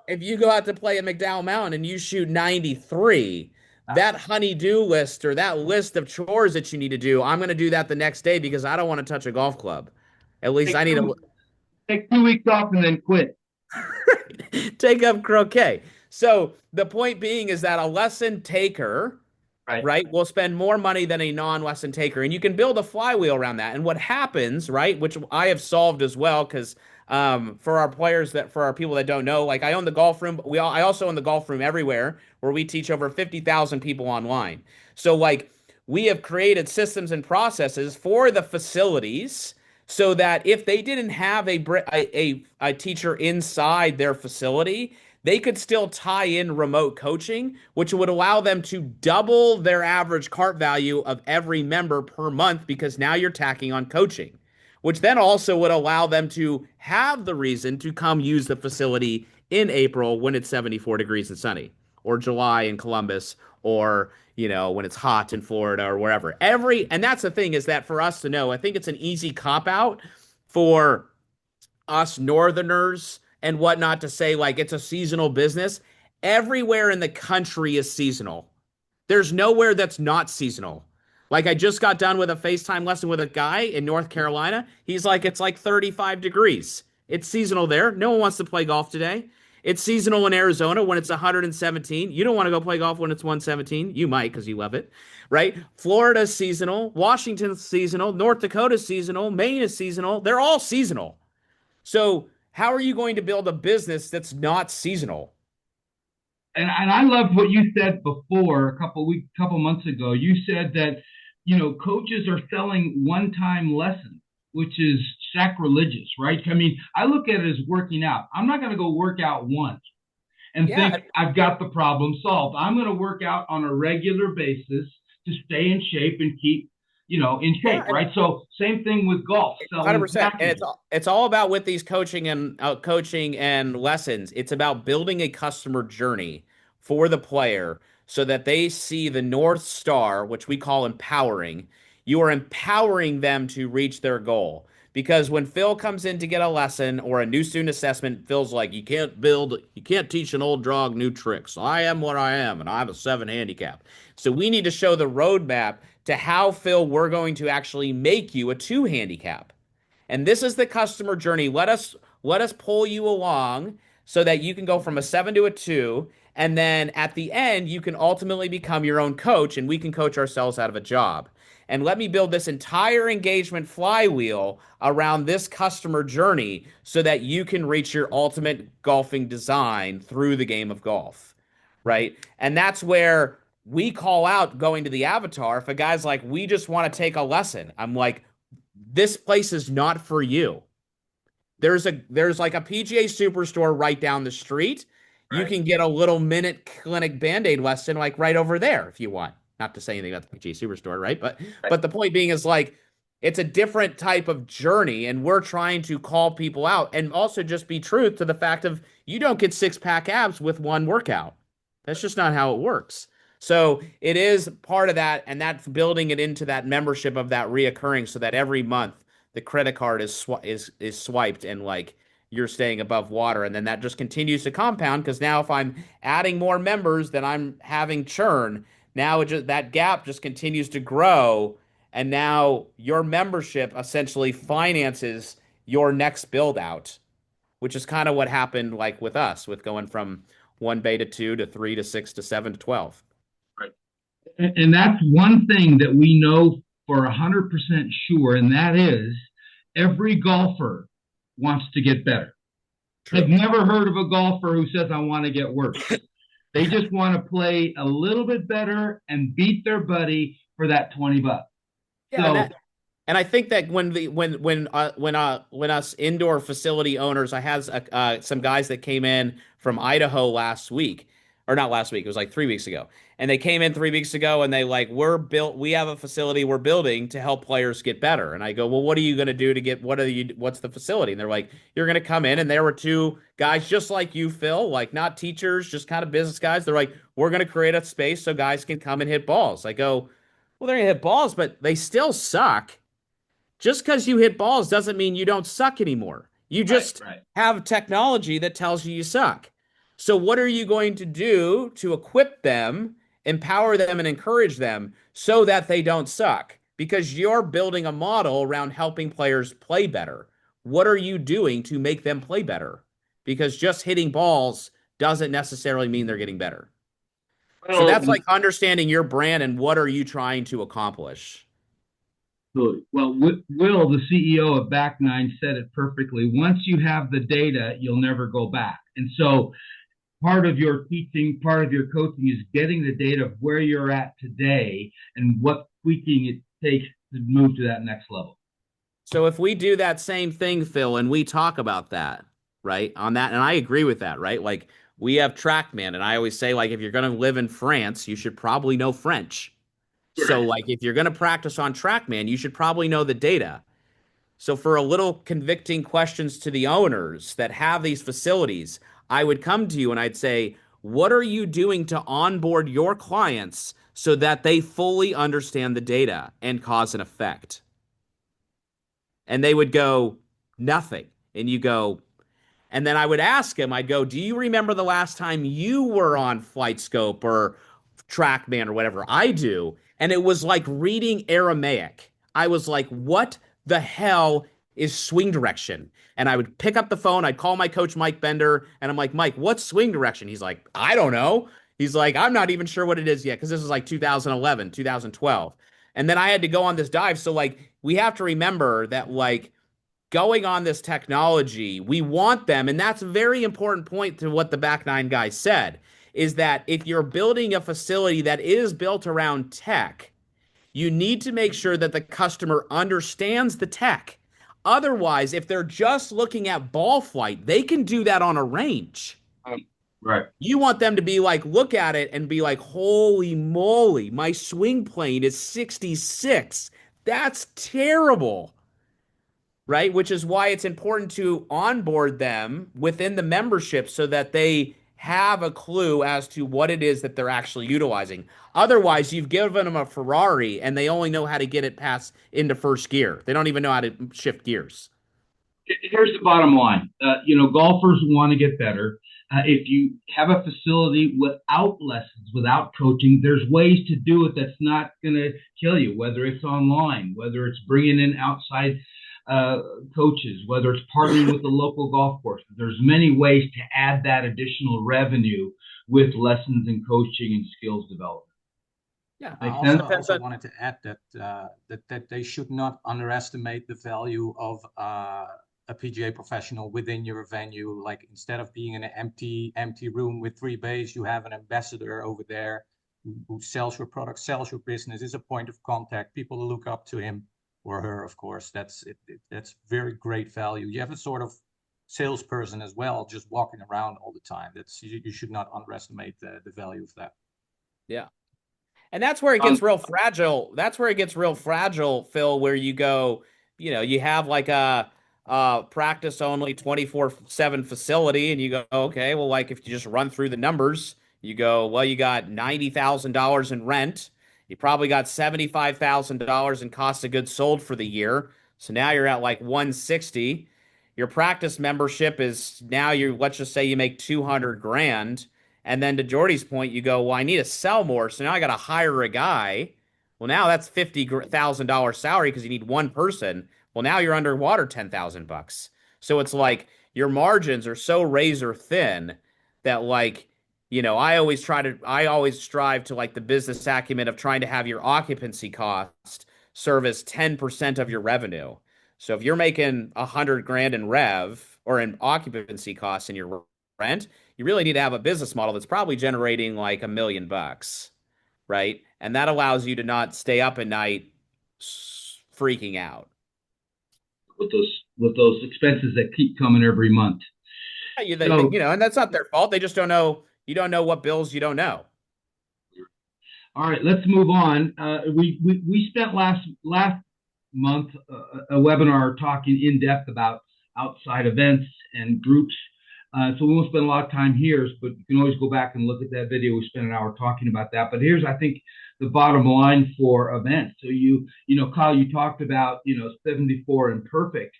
B: if you go out to play at McDowell Mountain and you shoot 93, that honey-do list or that list of chores that you need to do, I'm going to do that the next day because I don't want to touch a golf club. At least I need to
A: take 2 weeks off and then quit.
B: take up croquet. So the point being is that a lesson taker, right, will spend more money than a non-lesson taker, and you can build a flywheel around that. And what happens, right, which I have solved as well, because for our people that don't know, like I own the golf room. I also own the golf room everywhere, where we teach over 50,000 people online. So like we have created systems and processes for the facilities so that if they didn't have a teacher inside their facility, they could still tie in remote coaching, which would allow them to double their average cart value of every member per month because now you're tacking on coaching, which then also would allow them to have the reason to come use the facility in April when it's 74 degrees and sunny, or July in Columbus, or when it's hot in Florida or wherever. And that's the thing, is that for us to know, I think it's an easy cop out for us Northerners and whatnot to say like it's a seasonal business. Everywhere in the country is seasonal. There's nowhere that's not seasonal. Like I just got done with a FaceTime lesson with a guy in North Carolina. He's like, it's like 35 degrees. It's seasonal there. No one wants to play golf today. It's seasonal in Arizona when it's 117. You don't want to go play golf when it's 117. You might because you love it, right? Florida's seasonal. Washington's seasonal. North Dakota's seasonal. Maine is seasonal. They're all seasonal. So how are you going to build a business that's not seasonal?
A: And I loved what you said before couple months ago. You said that, coaches are selling one-time lessons, which is sacrilegious, right? I mean, I look at it as working out. I'm not going to go work out once and
B: Yeah,
A: think I've got the problem solved. I'm going to work out on a regular basis to stay in shape and keep, in
B: yeah,
A: shape, right? So same thing with golf, selling
B: 100%. And
A: packages.
B: it's all about with these coaching and lessons. It's about building a customer journey for the player so that they see the North Star, which we call empowering. You are empowering them to reach their goal. Because when Phil comes in to get a lesson or a new student assessment, Phil's like, you can't teach an old dog new tricks. I am what I am, and I have a 7 handicap. So we need to show the roadmap to how, Phil, we're going to actually make you a 2 handicap. And this is the customer journey. Let us pull you along so that you can go from a 7 to a 2, and then at the end you can ultimately become your own coach and we can coach ourselves out of a job. And let me build this entire engagement flywheel around this customer journey so that you can reach your ultimate golfing design through the game of golf, right? And that's where we call out going to the avatar. If a guy's like, we just want to take a lesson, I'm like, this place is not for you. There's like a PGA Superstore right down the street. You
A: Right.
B: can get a little minute clinic Band-Aid lesson like right over there if you want. Not to say anything about the PGA Superstore, right? But the point being is like it's a different type of journey, and we're trying to call people out and also just be truth to the fact of you don't get six-pack abs with one workout. That's just not how it works. So it is part of that, and that's building it into that membership of that reoccurring, so that every month the credit card is swiped and like you're staying above water, and then that just continues to compound because now if I'm adding more members, then I'm having churn. Now that gap just continues to grow, and now your membership essentially finances your next build out, which is kind of what happened like with us with going from 1 beta 2 to 3 to 6 to 7 to 12.
A: Right. And that's one thing that we know for 100% sure, and that is every golfer wants to get better. I've
B: True.
A: never heard of a golfer who says, I want to get worse. They just want to play a little bit better and beat their buddy for that $20.
B: Yeah,
A: So,
B: and I think that when us indoor facility owners, I had some guys that came in from Idaho last week, or not last week, it was like 3 weeks ago, and they came in 3 weeks ago, and they like we have a facility we're building to help players get better, and I go, well, what are you going to do to get what's the facility? And they're like, you're going to come in, and there were 2 guys just like you, Phil, like not teachers, just kind of business guys. They're like, we're going to create a space so guys can come and hit balls. I go, well, they're gonna hit balls, but they still suck. Just because you hit balls doesn't mean you don't suck anymore. You
A: right,
B: just
A: right.
B: have technology that tells you suck. So, what are you going to do to equip them, empower them, and encourage them so that they don't suck? Because you're building a model around helping players play better. What are you doing to make them play better? Because just hitting balls doesn't necessarily mean they're getting better. So
A: Well,
B: that's like understanding your brand and what are you trying to accomplish.
A: well, Will, the CEO of Back9, said it perfectly. Once you have the data, you'll never go back. And so part of your teaching, part of your coaching is getting the data of where you're at today and what tweaking it takes to move to that next level.
B: So if we do that same thing, Phil, and we talk about that, right, on that, and I agree with that, right? Like we have TrackMan, and I always say, like, if you're going to live in France, you should probably know French. So,
A: Right.
B: like, if you're going to practice on TrackMan, you should probably know the data. So, for a little convicting questions to the owners that have these facilities, I would come to you and I'd say, what are you doing to onboard your clients so that they fully understand the data and cause an effect? And they would go, nothing. And you go, and then I would ask him, I'd go, do you remember the last time you were on FlightScope or TrackMan or whatever? I do. And it was like reading Aramaic. I was like, what the hell is swing direction? And I would pick up the phone. I'd call my coach, Mike Bender, and I'm like, Mike, what's swing direction? He's like, I don't know. He's like, I'm not even sure what it is yet because this is like 2011, 2012. And then I had to go on this dive. So, like, we have to remember that, like, going on this technology, we want them, and that's a very important point to what the back nine guy said, is that if you're building a facility that is built around tech, you need to make sure that the customer understands the tech. Otherwise, if they're just looking at ball flight, they can do that on a range.
A: Right.
B: You want them to be like, look at it and be like, holy moly, my swing plane is 66. That's terrible, right? Which is why it's important to onboard them within the membership so that they have a clue as to what it is that they're actually utilizing. Otherwise, you've given them a Ferrari and they only know how to get it past into first gear. They don't even know how to shift gears.
A: Here's the bottom line. Golfers want to get better. If you have a facility without lessons, without coaching, there's ways to do it that's not going to kill you, whether it's online, whether it's bringing in outside coaches, whether it's partnering with the local golf courses. There's many ways to add that additional revenue with lessons and coaching and skills development.
C: Yeah, I also wanted to add that they should not underestimate the value of a PGA professional within your venue. Like, instead of being in an empty room with 3 bays, you have an ambassador over there who sells your product, sells your business, is a point of contact. People look up to him or her, of course. That's very great value. You have a sort of salesperson as well, just walking around all the time. You should not underestimate the value of that.
B: Yeah. And that's where it gets real fragile. That's where it gets real fragile, Phil, where you go, you have like a practice only 24/7 facility and you go, okay, well, like if you just run through the numbers, you go, well, you got $90,000 in rent. You probably got $75,000 in cost of goods sold for the year. So now you're at like 160. Your practice membership is now let's just say you make 200 grand. And then to Jordy's point, you go, well, I need to sell more. So now I got to hire a guy. Well, now that's $50,000 salary because you need one person. Well, now you're underwater $10,000. So it's like your margins are so razor thin that like, I always strive to like the business acumen of trying to have your occupancy cost serve as 10% of your revenue. So if you're making 100 grand in rev or in occupancy costs in your rent, you really need to have a business model that's probably generating like $1 million, right? And that allows you to not stay up at night freaking out
A: with those expenses that keep coming every month.
B: And that's not their fault. They just don't know. You don't know what bills you don't know.
A: All right, let's move on. We spent last month a webinar talking in depth about outside events and groups. So we won't spend a lot of time here, but you can always go back and look at that video. We spent an hour talking about that. But here's, I think, the bottom line for events. So Kyle, you talked about 74 and perfect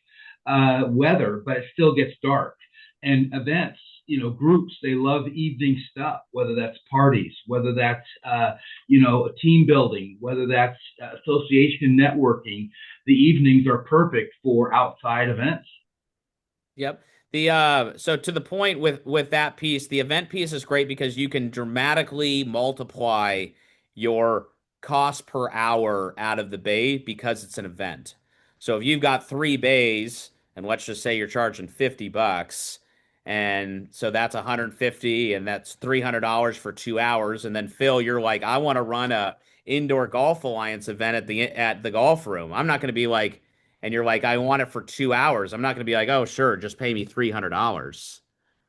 A: weather, but it still gets dark. And events, groups, they love evening stuff, whether that's parties, whether that's team building, whether that's association networking. The evenings are perfect for outside events.
B: Yep. So to the point with that piece, the event piece is great because you can dramatically multiply your cost per hour out of the bay because it's an event. So if you've got 3 bays and let's just say you're charging $50 and so that's 150 and that's $300 for 2 hours. And then Phil, you're like, I want to run a indoor golf alliance event at the golf room. I'm not going to be like, and you're like, I want it for 2 hours. I'm not going to be like, oh, sure, just pay me $300,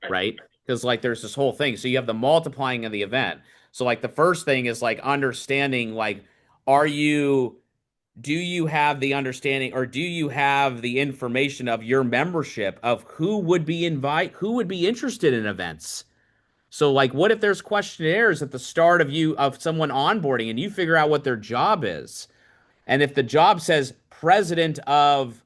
B: right? Because like there's this whole thing. So you have the multiplying of the event. So like the first thing is like understanding like, do you have the understanding or do you have the information of your membership of who would be interested in events? So like, what if there's questionnaires at the start of someone onboarding and you figure out what their job is? And if the job says president of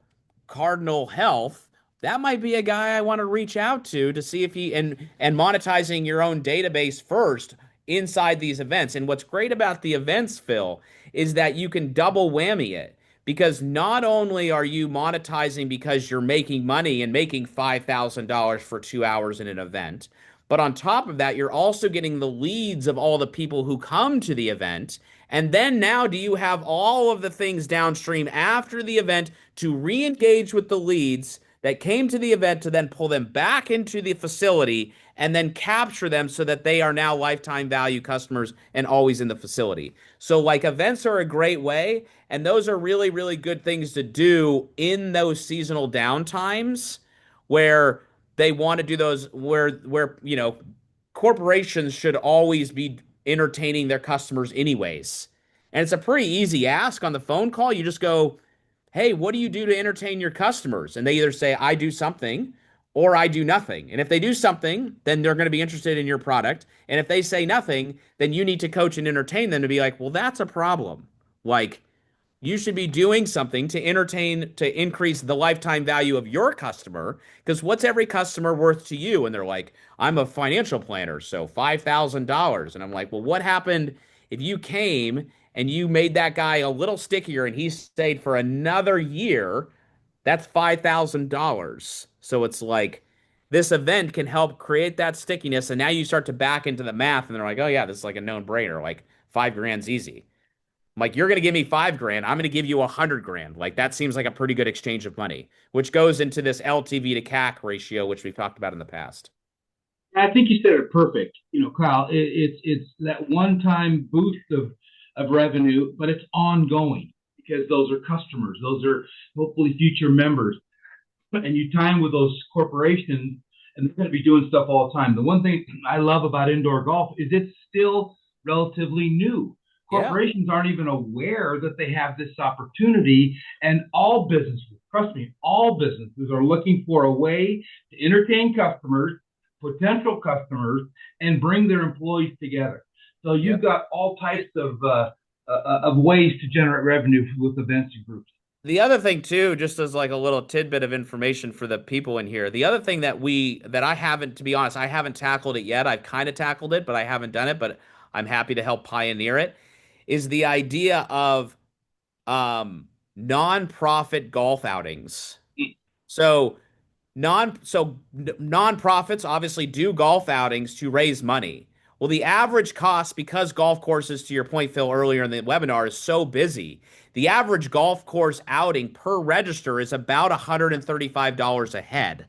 B: Cardinal Health, that might be a guy I want to reach out to see if and monetizing your own database first inside these events. And what's great about the events, Phil, is that you can double whammy it because not only are you monetizing because you're making money and making $5,000 for 2 hours in an event, But on top of that, you're also getting the leads of all the people who come to the event. And then now, do you have all of the things downstream after the event to re-engage with the leads that came to the event to then pull them back into the facility and then capture them so that they are now lifetime value customers and always in the facility. So like events are a great way, and those are really, really good things to do in those seasonal downtimes where they want to do those where corporations should always be entertaining their customers anyways. And it's a pretty easy ask on the phone call. You just go, hey, what do you do to entertain your customers? And they either say, I do something or I do nothing. And if they do something, then they're going to be interested in your product. And if they say nothing, then you need to coach and entertain them to be like, well, that's a problem. Like, you should be doing something to entertain, to increase the lifetime value of your customer. Because what's every customer worth to you? And they're like, I'm a financial planner, so $5,000. And I'm like, well, what happened if you came and you made that guy a little stickier and he stayed for another year? That's $5,000. So it's like this event can help create that stickiness. And now you start to back into the math and they're like, oh, yeah, this is like a known brainer. Like 5 grand's easy. I'm like, you're going to give me 5 grand. I'm going to give you 100 grand. Like that seems like a pretty good exchange of money, which goes into this LTV to CAC ratio, which we've talked about in the past.
A: I think you said it perfect. Kyle, it's that one time boost of revenue, but it's ongoing because those are customers, those are hopefully future members, and you time with those corporations, and they're going to be doing stuff all the time. The one thing I love about indoor golf is it's still relatively new.
B: Yeah.
A: Corporations aren't even aware that they have this opportunity, and all businesses, trust me, all businesses are looking for a way to entertain customers, potential customers, and bring their employees together. So
B: Yeah.
A: you've got all types of ways to generate revenue with events and groups.
B: The other thing too, just as like a little tidbit of information for the people in here, the other thing that I haven't, to be honest, I haven't tackled it yet. I've kind of tackled it, but I haven't done it, but I'm happy to help pioneer it, is the idea of um nonprofit golf outings. So nonprofits obviously do golf outings to raise money. Well, the average cost, because golf courses, to your point, Phil, earlier in the webinar, is so busy, the average golf course outing per register is about $135 a head,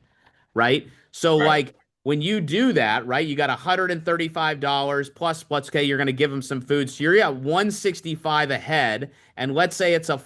B: right? So
A: Right.
B: like when you do that, right, you got $135 plus, let's say you're going to give them some food. So you're at 165 a head. And let's say it's a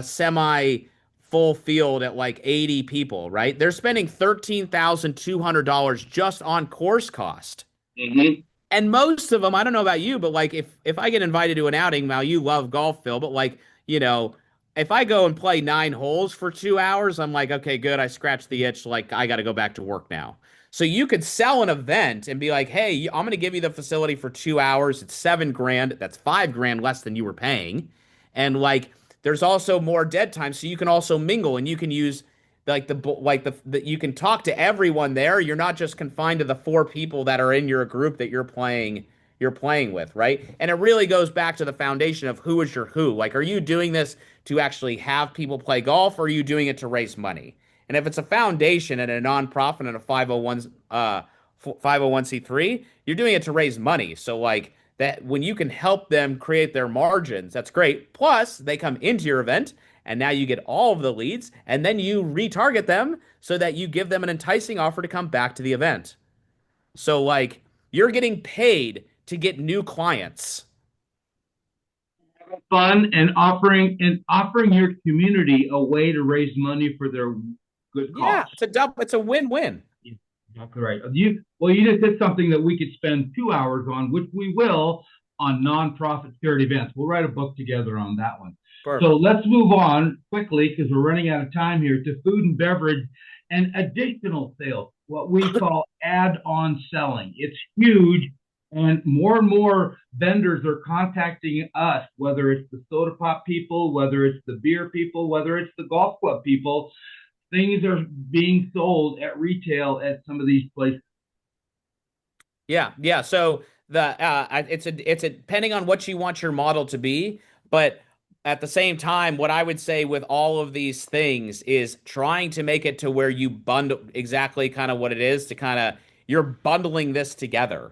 B: semi full field at like 80 people, right? They're spending $13,200 just on course cost.
A: Mm-hmm.
B: And most of them, I don't know about you, but like if I get invited to an outing, now you love golf, Phil, but like, if I go and play 9 holes for 2 hours, I'm like, okay, good. I scratched the itch. Like, I got to go back to work now. So you could sell an event and be like, hey, I'm going to give you the facility for 2 hours. It's 7 grand. That's 5 grand less than you were paying. And like, there's also more dead time. So you can also mingle and you can use you can talk to everyone there. You're not just confined to the 4 people that are in your group that you're playing with, right? And it really goes back to the foundation of who is your who. Like, are you doing this to actually have people play golf, or are you doing it to raise money? And if it's a foundation and a nonprofit and a 501c3, you're doing it to raise money. So like that, when you can help them create their margins, that's great. Plus, they come into your event and now you get all of the leads, and then you retarget them so that you give them an enticing offer to come back to the event. So like you're getting paid to get new clients.
A: Fun and offering your community a way to raise money for their good
B: Yeah,
A: cause.
B: it's a win-win.
A: Yeah, exactly right. You just did something that we could spend 2 hours on, which we will, on nonprofit charity events. We'll write a book together on that one. So
B: Perfect.
A: let's move on quickly because we're running out of time here to food and beverage and additional sales, what we call add-on selling. It's huge, and more vendors are contacting us, whether it's the soda pop people, whether it's the beer people, whether it's the golf club people. Things are being sold at retail at some of these places.
B: Yeah, yeah. So it's depending on what you want your model to be, but at the same time, what I would say with all of these things is trying to make it to where you bundle exactly kind of what it is to kind of you're bundling this together,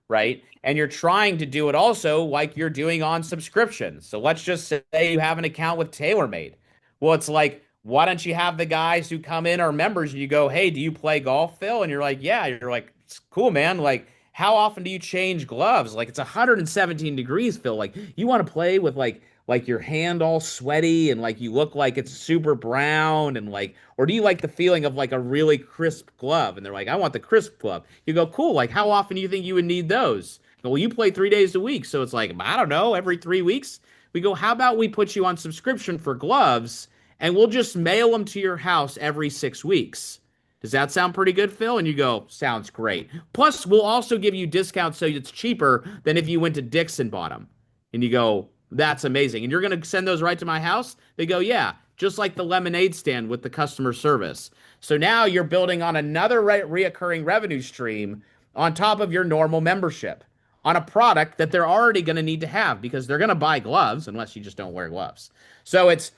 B: right? And you're trying to do it also like you're doing on subscription. So let's just say you have an account with TaylorMade. Well, it's like, why don't you have the guys who come in are members and you go, hey, do you play golf, Phil? And you're like, yeah. You're like, it's cool, man. Like, how often do you change gloves? Like, it's 117 degrees, Phil. Like, you want to play with like your hand all sweaty and like you look like it's super brown and like, or do you like the feeling of like a really crisp glove? And they're like, I want the crisp glove. You go, cool. Like, how often do you think you would need those? Well, you play 3 days a week. So it's like, I don't know, every 3 weeks. We go, how about we put you on subscription for gloves and we'll just mail them to your house every 6 weeks? Does that sound pretty good, Phil? And you go, sounds great. Plus, we'll also give you discounts so it's cheaper than if you went to Dick's and bought them. And you go, that's amazing. And you're going to send those right to my house? They go, yeah, just like the lemonade stand with the customer service. So now you're building on another reoccurring revenue stream on top of your normal membership on a product that they're already going to need to have because they're going to buy gloves unless you just don't wear gloves. So it's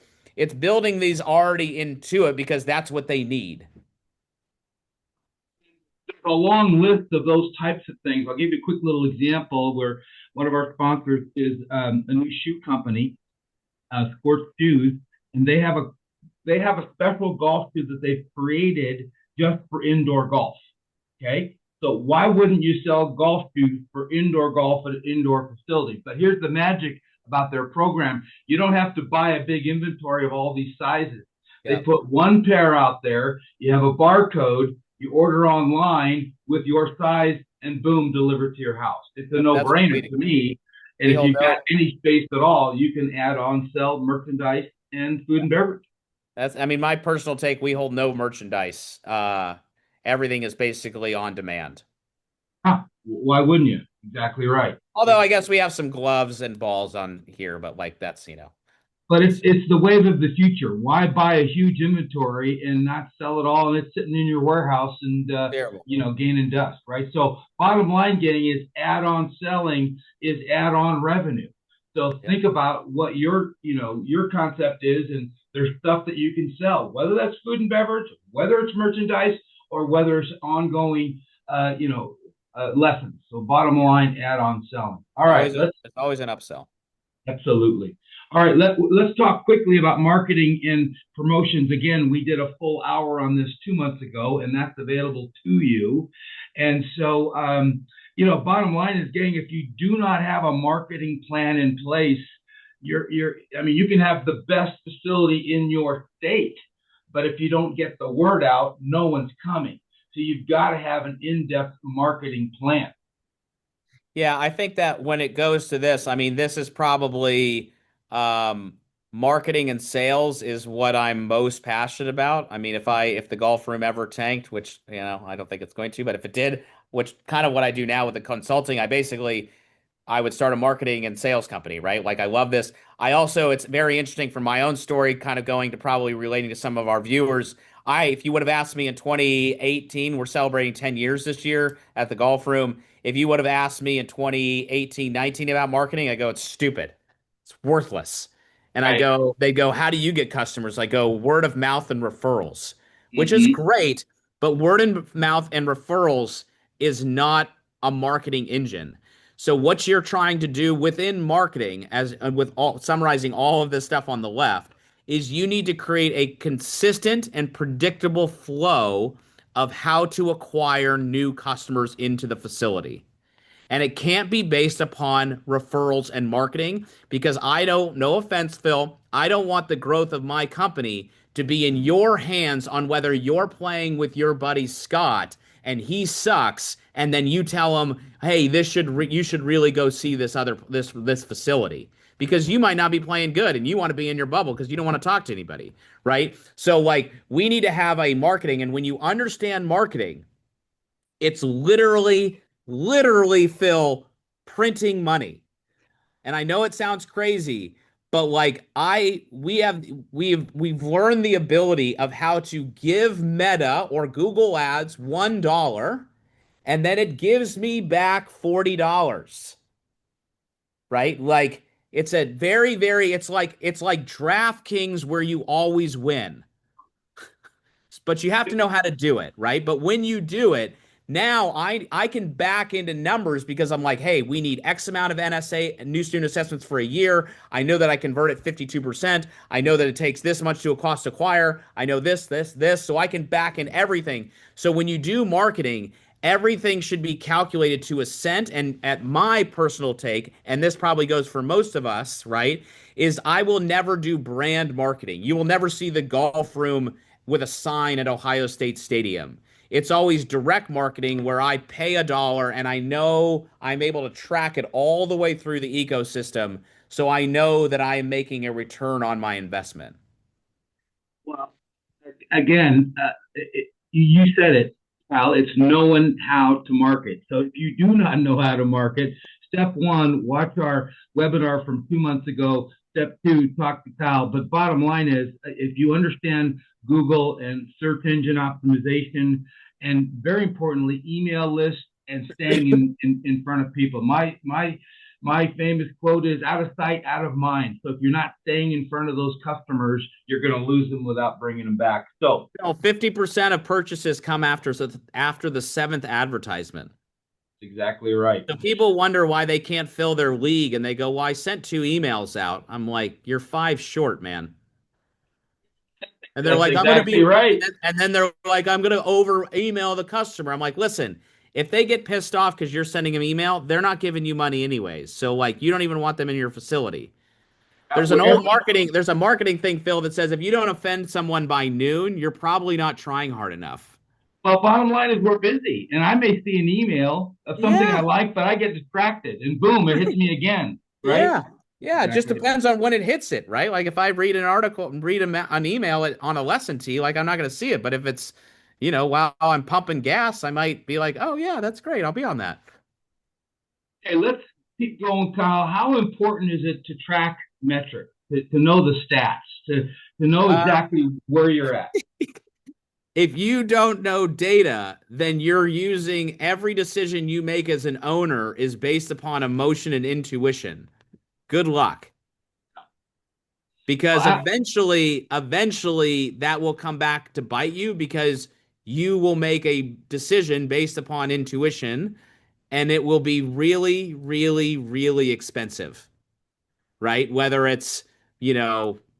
B: building these already into it because that's what they need.
A: A long list of those types of things. I'll give you a quick little example where one of our sponsors is a new shoe company, Sports Shoes, and they have a special golf shoe that they've created just for indoor golf. Okay, so why wouldn't you sell golf shoes for indoor golf at an indoor facility? But here's the magic about their program: you don't have to buy a big inventory of all these sizes. They put one pair out there. You have a barcode. You order online with your size, and boom, delivered to your house. It's a no-brainer to me. And if you've got any space at all, you can add on, sell merchandise and food and beverage.
B: I mean, my personal take, we hold no merchandise. Everything is basically on demand.
A: Huh. Why wouldn't you? Exactly right.
B: Although I guess we have some gloves and balls on here, but like that's,
A: But it's the wave of the future. Why buy a huge inventory and not sell it all, and it's sitting in your warehouse and gaining dust, right? So bottom line, getting is add-on selling is add-on revenue. So think about what your concept is, and there's stuff that you can sell, whether that's food and beverage, whether it's merchandise, or whether it's ongoing, lessons. So bottom line, add-on selling. All right,
B: it's always an upsell.
A: Absolutely. All right, let's talk quickly about marketing and promotions. Again, we did a full hour on this 2 months ago, and that's available to you. And so, bottom line is, gang, if you do not have a marketing plan in place, you can have the best facility in your state, but if you don't get the word out, no one's coming. So you've got to have an in-depth marketing plan.
B: Yeah, I think that when it goes to this, I mean, this is probably marketing and sales is what I'm most passionate about. I mean, if the golf room ever tanked, which, I don't think it's going to, but if it did, which kind of what I do now with the consulting, I would start a marketing and sales company, right? Like I love this. It's very interesting from my own story, kind of going to probably relating to some of our viewers. If you would have asked me in 2018, we're celebrating 10 years this year at the golf room. If you would have asked me in 2018, 19 about marketing, I go, it's stupid. It's worthless. And right. They go, how do you get customers? I go, word of mouth and referrals, which is great, but word of mouth and referrals is not a marketing engine. So what you're trying to do within marketing, summarizing all of this stuff on the left, is you need to create a consistent and predictable flow of how to acquire new customers into the facility. And it can't be based upon referrals and marketing because no offense, Phil, I don't want the growth of my company to be in your hands on whether you're playing with your buddy Scott and he sucks, and then you tell him, hey, you should really go see this facility because you might not be playing good and you want to be in your bubble because you don't want to talk to anybody, right? So we need to have a marketing, and when you understand marketing, it's literally, Phil, printing money. And I know it sounds crazy, but we've learned the ability of how to give Meta or Google Ads $1, and then it gives me back $40. Right? Like It's a very, very, it's like DraftKings where you always win. But you have to know how to do it, right? But when you do it, now I can back into numbers because I'm like, hey, we need X amount of NSA new student assessments for a year. I know that I convert at 52%. I know that it takes this much to a cost to acquire. I know this. So I can back in everything. So when you do marketing, everything should be calculated to a cent. And at my personal take, and this probably goes for most of us, right, is I will never do brand marketing. You will never see the golf room with a sign at Ohio State Stadium. It's always direct marketing where I pay $1 and I know I'm able to track it all the way through the ecosystem. So I know that I am making a return on my investment.
A: Well, again, you said it, Kyle. It's knowing how to market. So if you do not know how to market, step one, watch our webinar from 2 months ago. Step two, talk to Kyle. But bottom line is, if you understand Google and search engine optimization, and very importantly, email lists and staying in front of people. My famous quote is out of sight, out of mind. So if you're not staying in front of those customers, you're going to lose them without bringing them back. So
B: 50% of purchases come after the seventh advertisement.
A: Exactly right.
B: So people wonder why they can't fill their league, and they go, well, I sent 2 emails out. I'm like, you're 5 short, man. And they're
A: That's
B: like,
A: exactly
B: I'm going to be
A: right.
B: And then they're like, I'm going to over email the customer. I'm like, listen, if they get pissed off because you're sending them email, they're not giving you money anyways. So like, you don't even want them in your facility. There's a marketing thing, Phil, that says if you don't offend someone by noon, you're probably not trying hard enough.
A: Well, bottom line is we're busy, and I may see an email of something
B: Yeah.
A: I like, but I get distracted, and boom, it hits me again. Right?
B: Yeah. Yeah, it just
A: Exactly.
B: depends on when it hits it, right? Like if I read an article and read an email on a lesson tee, like I'm not going to see it. But if it's, while I'm pumping gas, I might be like, oh yeah, that's great. I'll be on that.
A: Okay, let's keep going, Kyle. How important is it to track metrics, to know the stats, to know exactly where you're at?
B: If you don't know data, then you're using every decision you make as an owner is based upon emotion and intuition. Good luck. Because eventually that will come back to bite you because you will make a decision based upon intuition and it will be really, really, really expensive, right? Whether it's,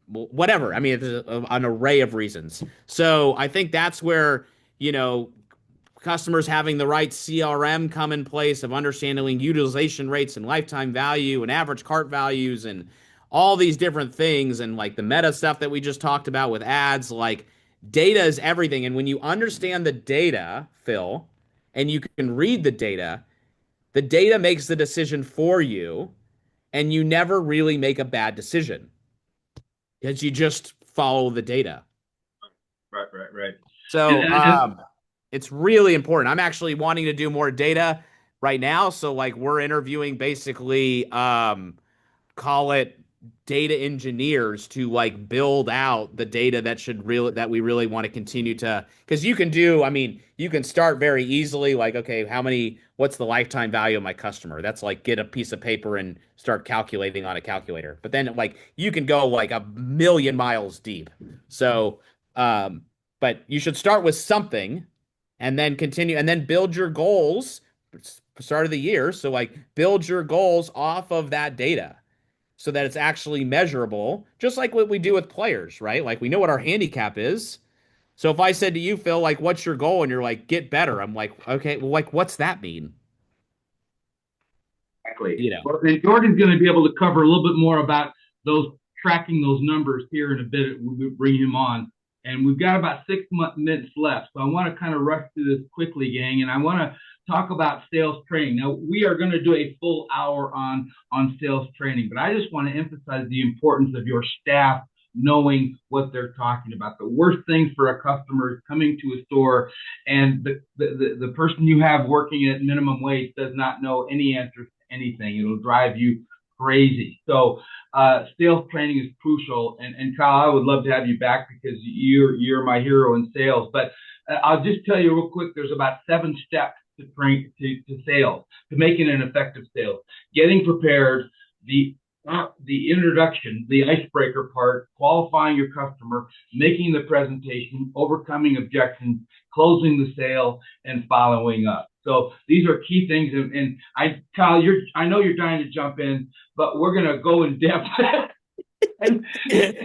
B: whatever. I mean, it's an array of reasons. So I think that's where, customers having the right CRM come in place of understanding utilization rates and lifetime value and average cart values and all these different things and like the meta stuff that we just talked about with ads, like data is everything. And when you understand the data, Phil, and you can read the data makes the decision for you and you never really make a bad decision because you just follow the data.
A: Right.
B: So it's really important. I'm actually wanting to do more data right now. So like we're interviewing basically call it data engineers to like build out the data that we really want to continue to, because you can start very easily like, okay, what's the lifetime value of my customer? That's like get a piece of paper and start calculating on a calculator. But then like you can go like a million miles deep. So but you should start with something and then continue and then build your goals start of the year. So like build your goals off of that data so that it's actually measurable, just like what we do with players, right? Like we know what our handicap is. So if I said to you, Phil, like, what's your goal? And you're like, get better. I'm like, okay, well, like, what's that mean?
A: Exactly. Well, and Jordan's going to be able to cover a little bit more about tracking those numbers here in a bit. We'll bring him on. And we've got about 6 minutes left. So I want to kind of rush through this quickly, gang. And I want to talk about sales training. Now, we are going to do a full hour on sales training, but I just want to emphasize the importance of your staff knowing what they're talking about. The worst thing for a customer is coming to a store and the person you have working at minimum wage does not know any answers to anything. It'll drive you crazy. So sales training is crucial. And Kyle, I would love to have you back because you're my hero in sales. But I'll just tell you real quick, there's about 7 steps to sales, to making an effective sales. Getting prepared, the the introduction, the icebreaker part, qualifying your customer, making the presentation, overcoming objections, closing the sale, and following up. So these are key things. And Kyle, I know you're dying to jump in, but we're going to go in depth. And this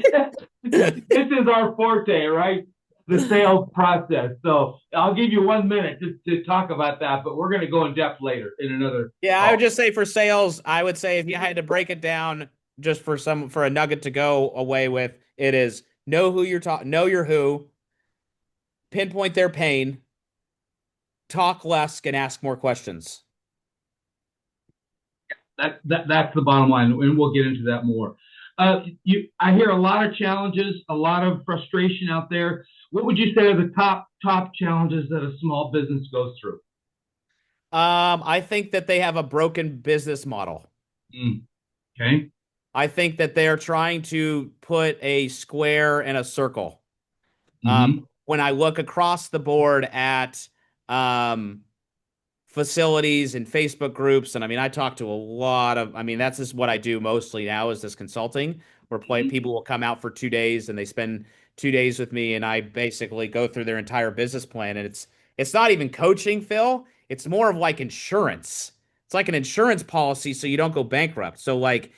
A: is our forte, right? The sales process. So I'll give you 1 minute to talk about that, but we're going to go in depth later in another
B: Yeah,
A: call.
B: I would just say for sales, I would say if you had to break it down just for a nugget to go away with, it is know who you're talking, know your who, pinpoint their pain, talk less, and ask more questions.
A: That's the bottom line, and we'll get into that more. I hear a lot of challenges, a lot of frustration out there. What would you say are the top challenges that a small business goes through?
B: I think that they have a broken business model.
A: Okay.
B: I think that they are trying to put a square in a circle. When I look across the board at facilities and Facebook groups, and I mean, I talk to a lot of, I mean, that's just what I do mostly now is this consulting, where people will come out for 2 days and they spend 2 days with me, and I basically go through their entire business plan. And it's not even coaching, Phil. It's more of like insurance. It's like an insurance policy so you don't go bankrupt. So like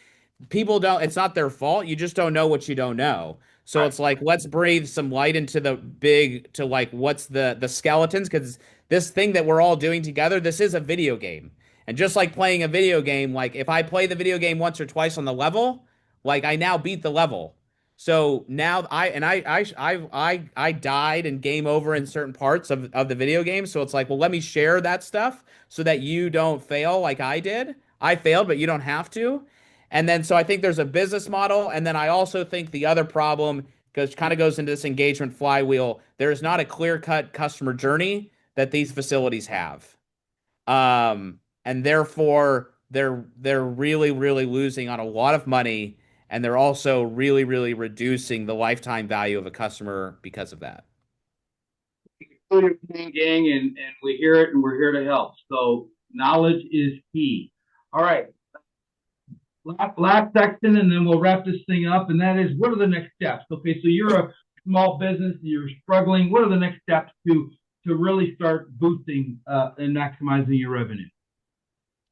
B: people don't, it's not their fault. You just don't know what you don't know. So it's like, let's breathe some light into to like, what's the skeletons? Because this thing that we're all doing together, this is a video game. And just like playing a video game, like if I play the video game once or twice on the level, like I now beat the level. So now I died and game over in certain parts of the video game. So it's like, well, let me share that stuff so that you don't fail like I did. I failed, but you don't have to. And then so I think there's a business model. And then I also think the other problem kind of goes into this engagement flywheel. There is not a clear-cut customer journey that these facilities have. And therefore they're really, really losing on a lot of money. And they're also really, really reducing the lifetime value of a customer because of that.
A: Gang, and we hear it, and we're here to help. So knowledge is key. All right. Last section, and then we'll wrap this thing up. And that is, what are the next steps? Okay, so you're a small business, you're struggling. What are the next steps to really start boosting and maximizing your revenue?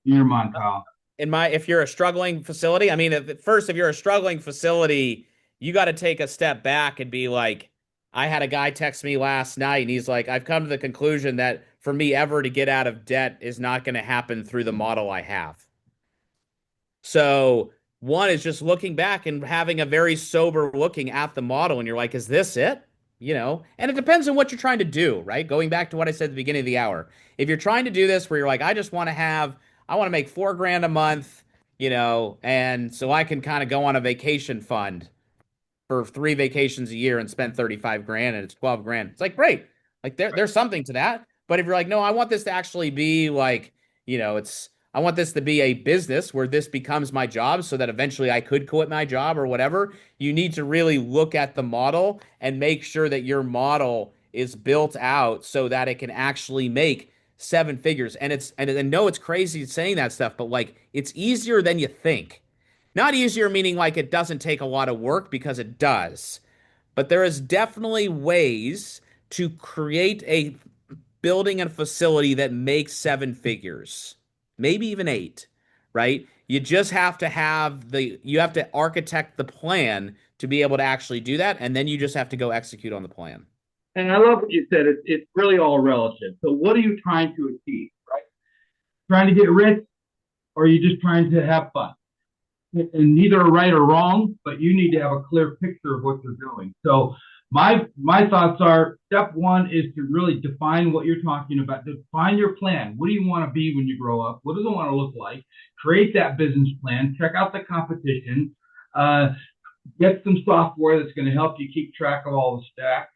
A: In your mind, Kyle.
B: If you're a struggling facility, I mean, if you're a struggling facility, you got to take a step back and be like, I had a guy text me last night and he's like, I've come to the conclusion that for me ever to get out of debt is not going to happen through the model I have. So one is just looking back and having a very sober looking at the model. And you're like, is this it? And it depends on what you're trying to do, right? Going back to what I said at the beginning of the hour. If you're trying to do this where you're like, I want to make $4,000 a month, and so I can kind of go on a vacation fund for 3 vacations a year and spend 35 grand and it's 12 grand. It's like, great. Like there's something to that. But if you're like, no, I want this to actually be like, I want this to be a business where this becomes my job so that eventually I could quit my job or whatever. You need to really look at the model and make sure that your model is built out so that it can actually make 7 figures. And I know it's crazy saying that stuff, but like it's easier than you think. Not easier meaning like it doesn't take a lot of work, because it does. But there is definitely ways to create a building and facility that makes 7 figures. Maybe even 8, right? You just have to you have to architect the plan to be able to actually do that. And then you just have to go execute on the plan.
A: And I love what you said. It's really all relative. So what are you trying to achieve, right? Trying to get rich, or are you just trying to have fun? And neither are right or wrong, but you need to have a clear picture of what you're doing. So my thoughts are, step one is to really define what you're talking about. Define your plan. What do you want to be when you grow up? What does it want to look like? Create that business plan. Check out the competition. Get some software that's going to help you keep track of all the stacks.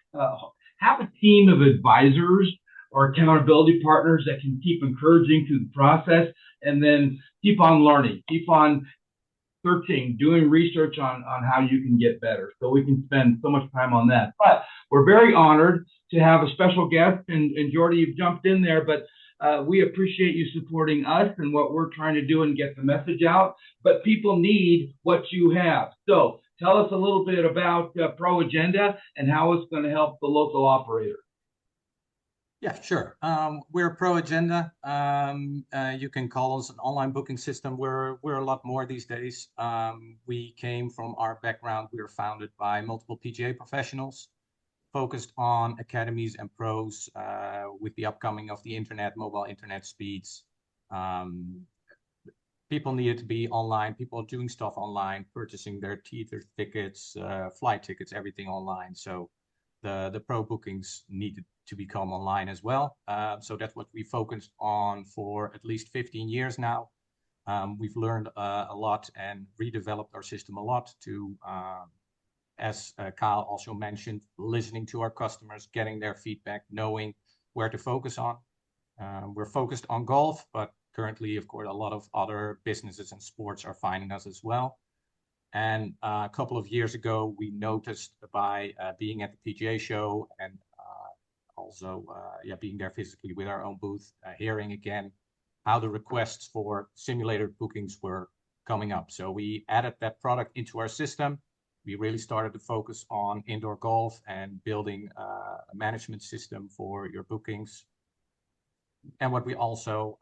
A: Have a team of advisors or accountability partners that can keep encouraging through the process, and then keep on learning. Keep on searching, doing research on how you can get better. So we can spend so much time on that. But we're very honored to have a special guest, and Jordy, you've jumped in there, but We appreciate you supporting us and what we're trying to do and get the message out, but people need what you have. So tell us a little bit about Pro Agenda and how it's going to help the local operator.
C: Yeah, sure. We're Pro Agenda. You can call us an online booking system. We're a lot more these days. We came from our background. We were founded by multiple PGA professionals, focused on academies and pros with the upcoming of the internet, mobile internet speeds. People needed to be online. People are doing stuff online, purchasing their theater tickets, flight tickets, everything online. So the pro bookings needed to become online as well. So that's what we focused on for at least 15 years now. We've learned a lot and redeveloped our system a lot to, as Kyle also mentioned, listening to our customers, getting their feedback, knowing where to focus on. We're focused on golf, but currently, of course, a lot of other businesses and sports are finding us as well. And a couple of years ago, we noticed by being at the PGA show and also being there physically with our own booth, hearing again how the requests for simulator bookings were coming up. So we added that product into our system. We really started to focus on indoor golf and building a management system for your bookings. And what we also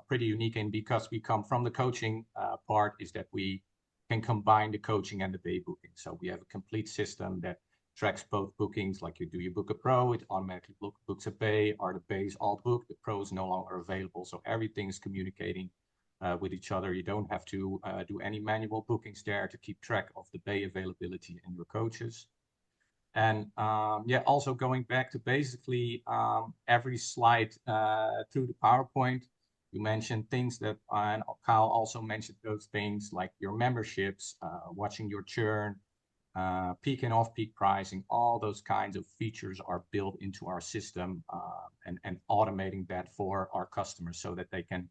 C: pretty unique in, because we come from the coaching part, is that we can combine the coaching and the day booking. So we have a complete system that tracks both bookings. Like you book a pro, it automatically books a bay. Are the bays all booked? The pro is no longer available. So everything is communicating with each other. You don't have to do any manual bookings there to keep track of the bay availability and your coaches. And also going back to basically every slide through the PowerPoint, you mentioned things that, and Kyle also mentioned those things like your memberships, watching your churn, peak and off-peak pricing. All those kinds of features are built into our system and automating that for our customers so that they can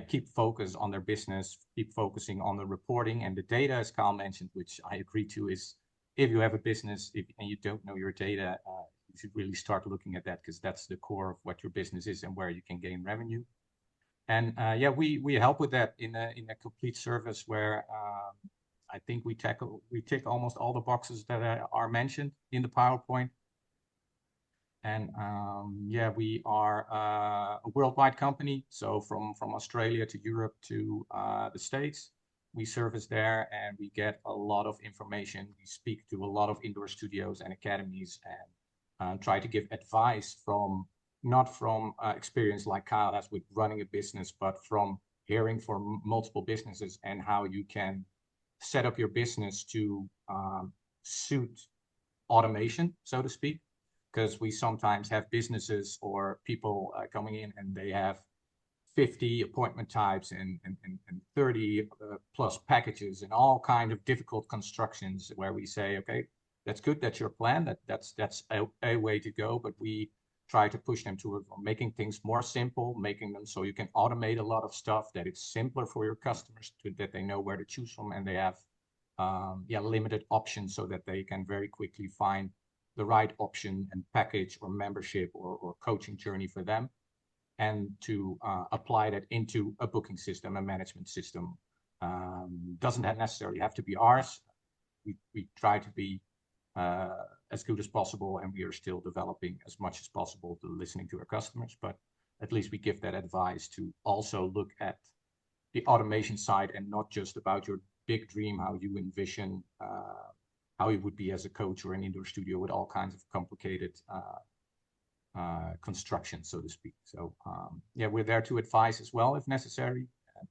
C: keep focus on their business, keep focusing on the reporting and the data, as Kyle mentioned, which I agree to, is if you have a business and you don't know your data, you should really start looking at that, because that's the core of what your business is and where you can gain revenue. And we help with that in a complete service where I think we tick almost all the boxes that are mentioned in the PowerPoint. And we are a worldwide company, so from Australia to Europe to the States. We service there and we get a lot of information. We speak to a lot of indoor studios and academies and try to give advice not from experience like Kyle has with running a business, but from hearing from multiple businesses and how you can set up your business to suit automation, so to speak. Because we sometimes have businesses or people coming in and they have 50 appointment types and 30 plus packages and all kind of difficult constructions where we say, okay, that's good, that's your plan, that's a way to go, but we try to push them to making things more simple, making them so you can automate a lot of stuff, that it's simpler for your customers, that they know where to choose from, and they have limited options so that they can very quickly find the right option and package or membership or coaching journey for them, and to apply that into a booking system, a management system. Doesn't necessarily have to be ours. We try to be as good as possible, and we are still developing as much as possible to listening to our customers, but at least we give that advice to also look at the automation side and not just about your big dream, how you envision how you would be as a coach or an indoor studio with all kinds of complicated construction, so to speak. So we're there to advise as well if necessary. And,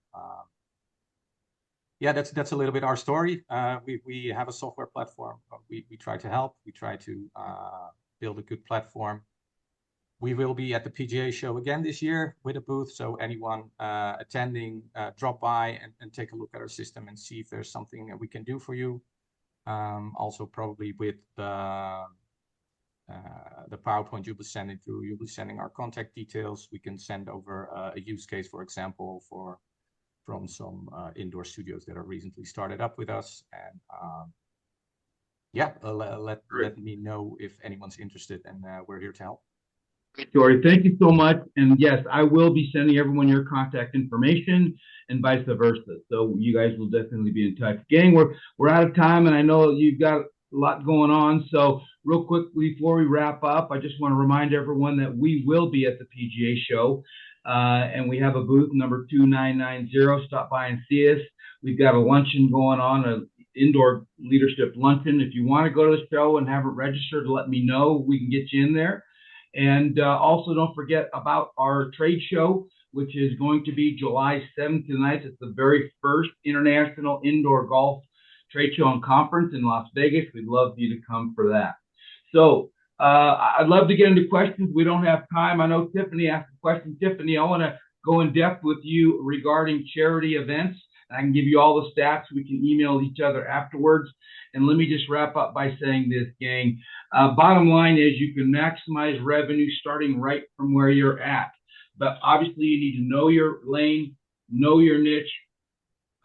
C: that's a little bit our story. We have a software platform. We try to help. We try to build a good platform. We will be at the PGA show again this year with a booth, so anyone attending, drop by and take a look at our system and see if there's something that we can do for you. Also, probably with the PowerPoint you'll be sending our contact details. We can send over a use case, for example, from some indoor studios that are recently started up with us. And let me know if anyone's interested, and we're here to help.
A: Jordy, thank you so much. And yes, I will be sending everyone your contact information and vice versa. So you guys will definitely be in touch. Gang, we're out of time, and I know you've got a lot going on. So real quick before we wrap up, I just want to remind everyone that we will be at the PGA show. And we have a booth number 2990. Stop by and see us. We've got a luncheon going on, an indoor leadership luncheon. If you want to go to the show and haven't registered, let me know. We can get you in there. And also don't forget about our trade show, which is going to be July 7th to 9th. It's the very first International Indoor Golf Trade Show and Conference in Las Vegas. We'd love you to come for that. So I'd love to get into questions. We don't have time. I know Tiffany asked a question. Tiffany, I want to go in depth with you regarding charity events. I can give you all the stats. We can email each other afterwards. And let me just wrap up by saying this, gang. Bottom line is you can maximize revenue starting right from where you're at. But obviously you need to know your lane, know your niche,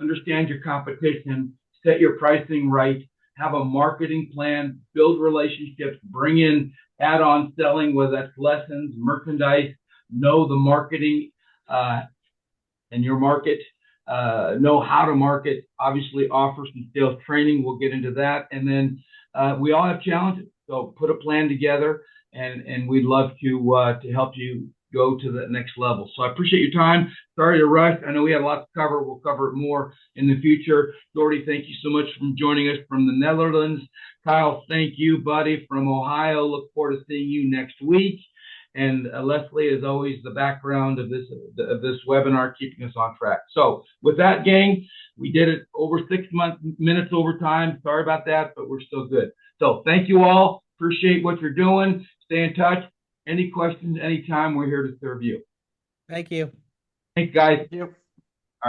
A: understand your competition, set your pricing right, have a marketing plan, build relationships, bring in add-on selling, whether that's lessons, merchandise, know the marketing and your market, know how to market, obviously offer some sales training. We'll get into that. And then we all have challenges. So put a plan together, and we'd love to help you go to the next level. So I appreciate your time. Sorry to rush. I know we had a lot to cover. We'll cover it more in the future. Jordy, thank you so much for joining us from the Netherlands. Kyle, thank you, buddy, from Ohio. Look forward to seeing you next week. And Leslie, as always, the background of this webinar, keeping us on track. So with that, gang, we did it over 6 minutes over time. Sorry about that, but we're still good. So thank you all. Appreciate what you're doing. Stay in touch. Any questions, anytime, we're here to serve you.
B: Thank you.
A: Thanks, guys.
C: Thank you.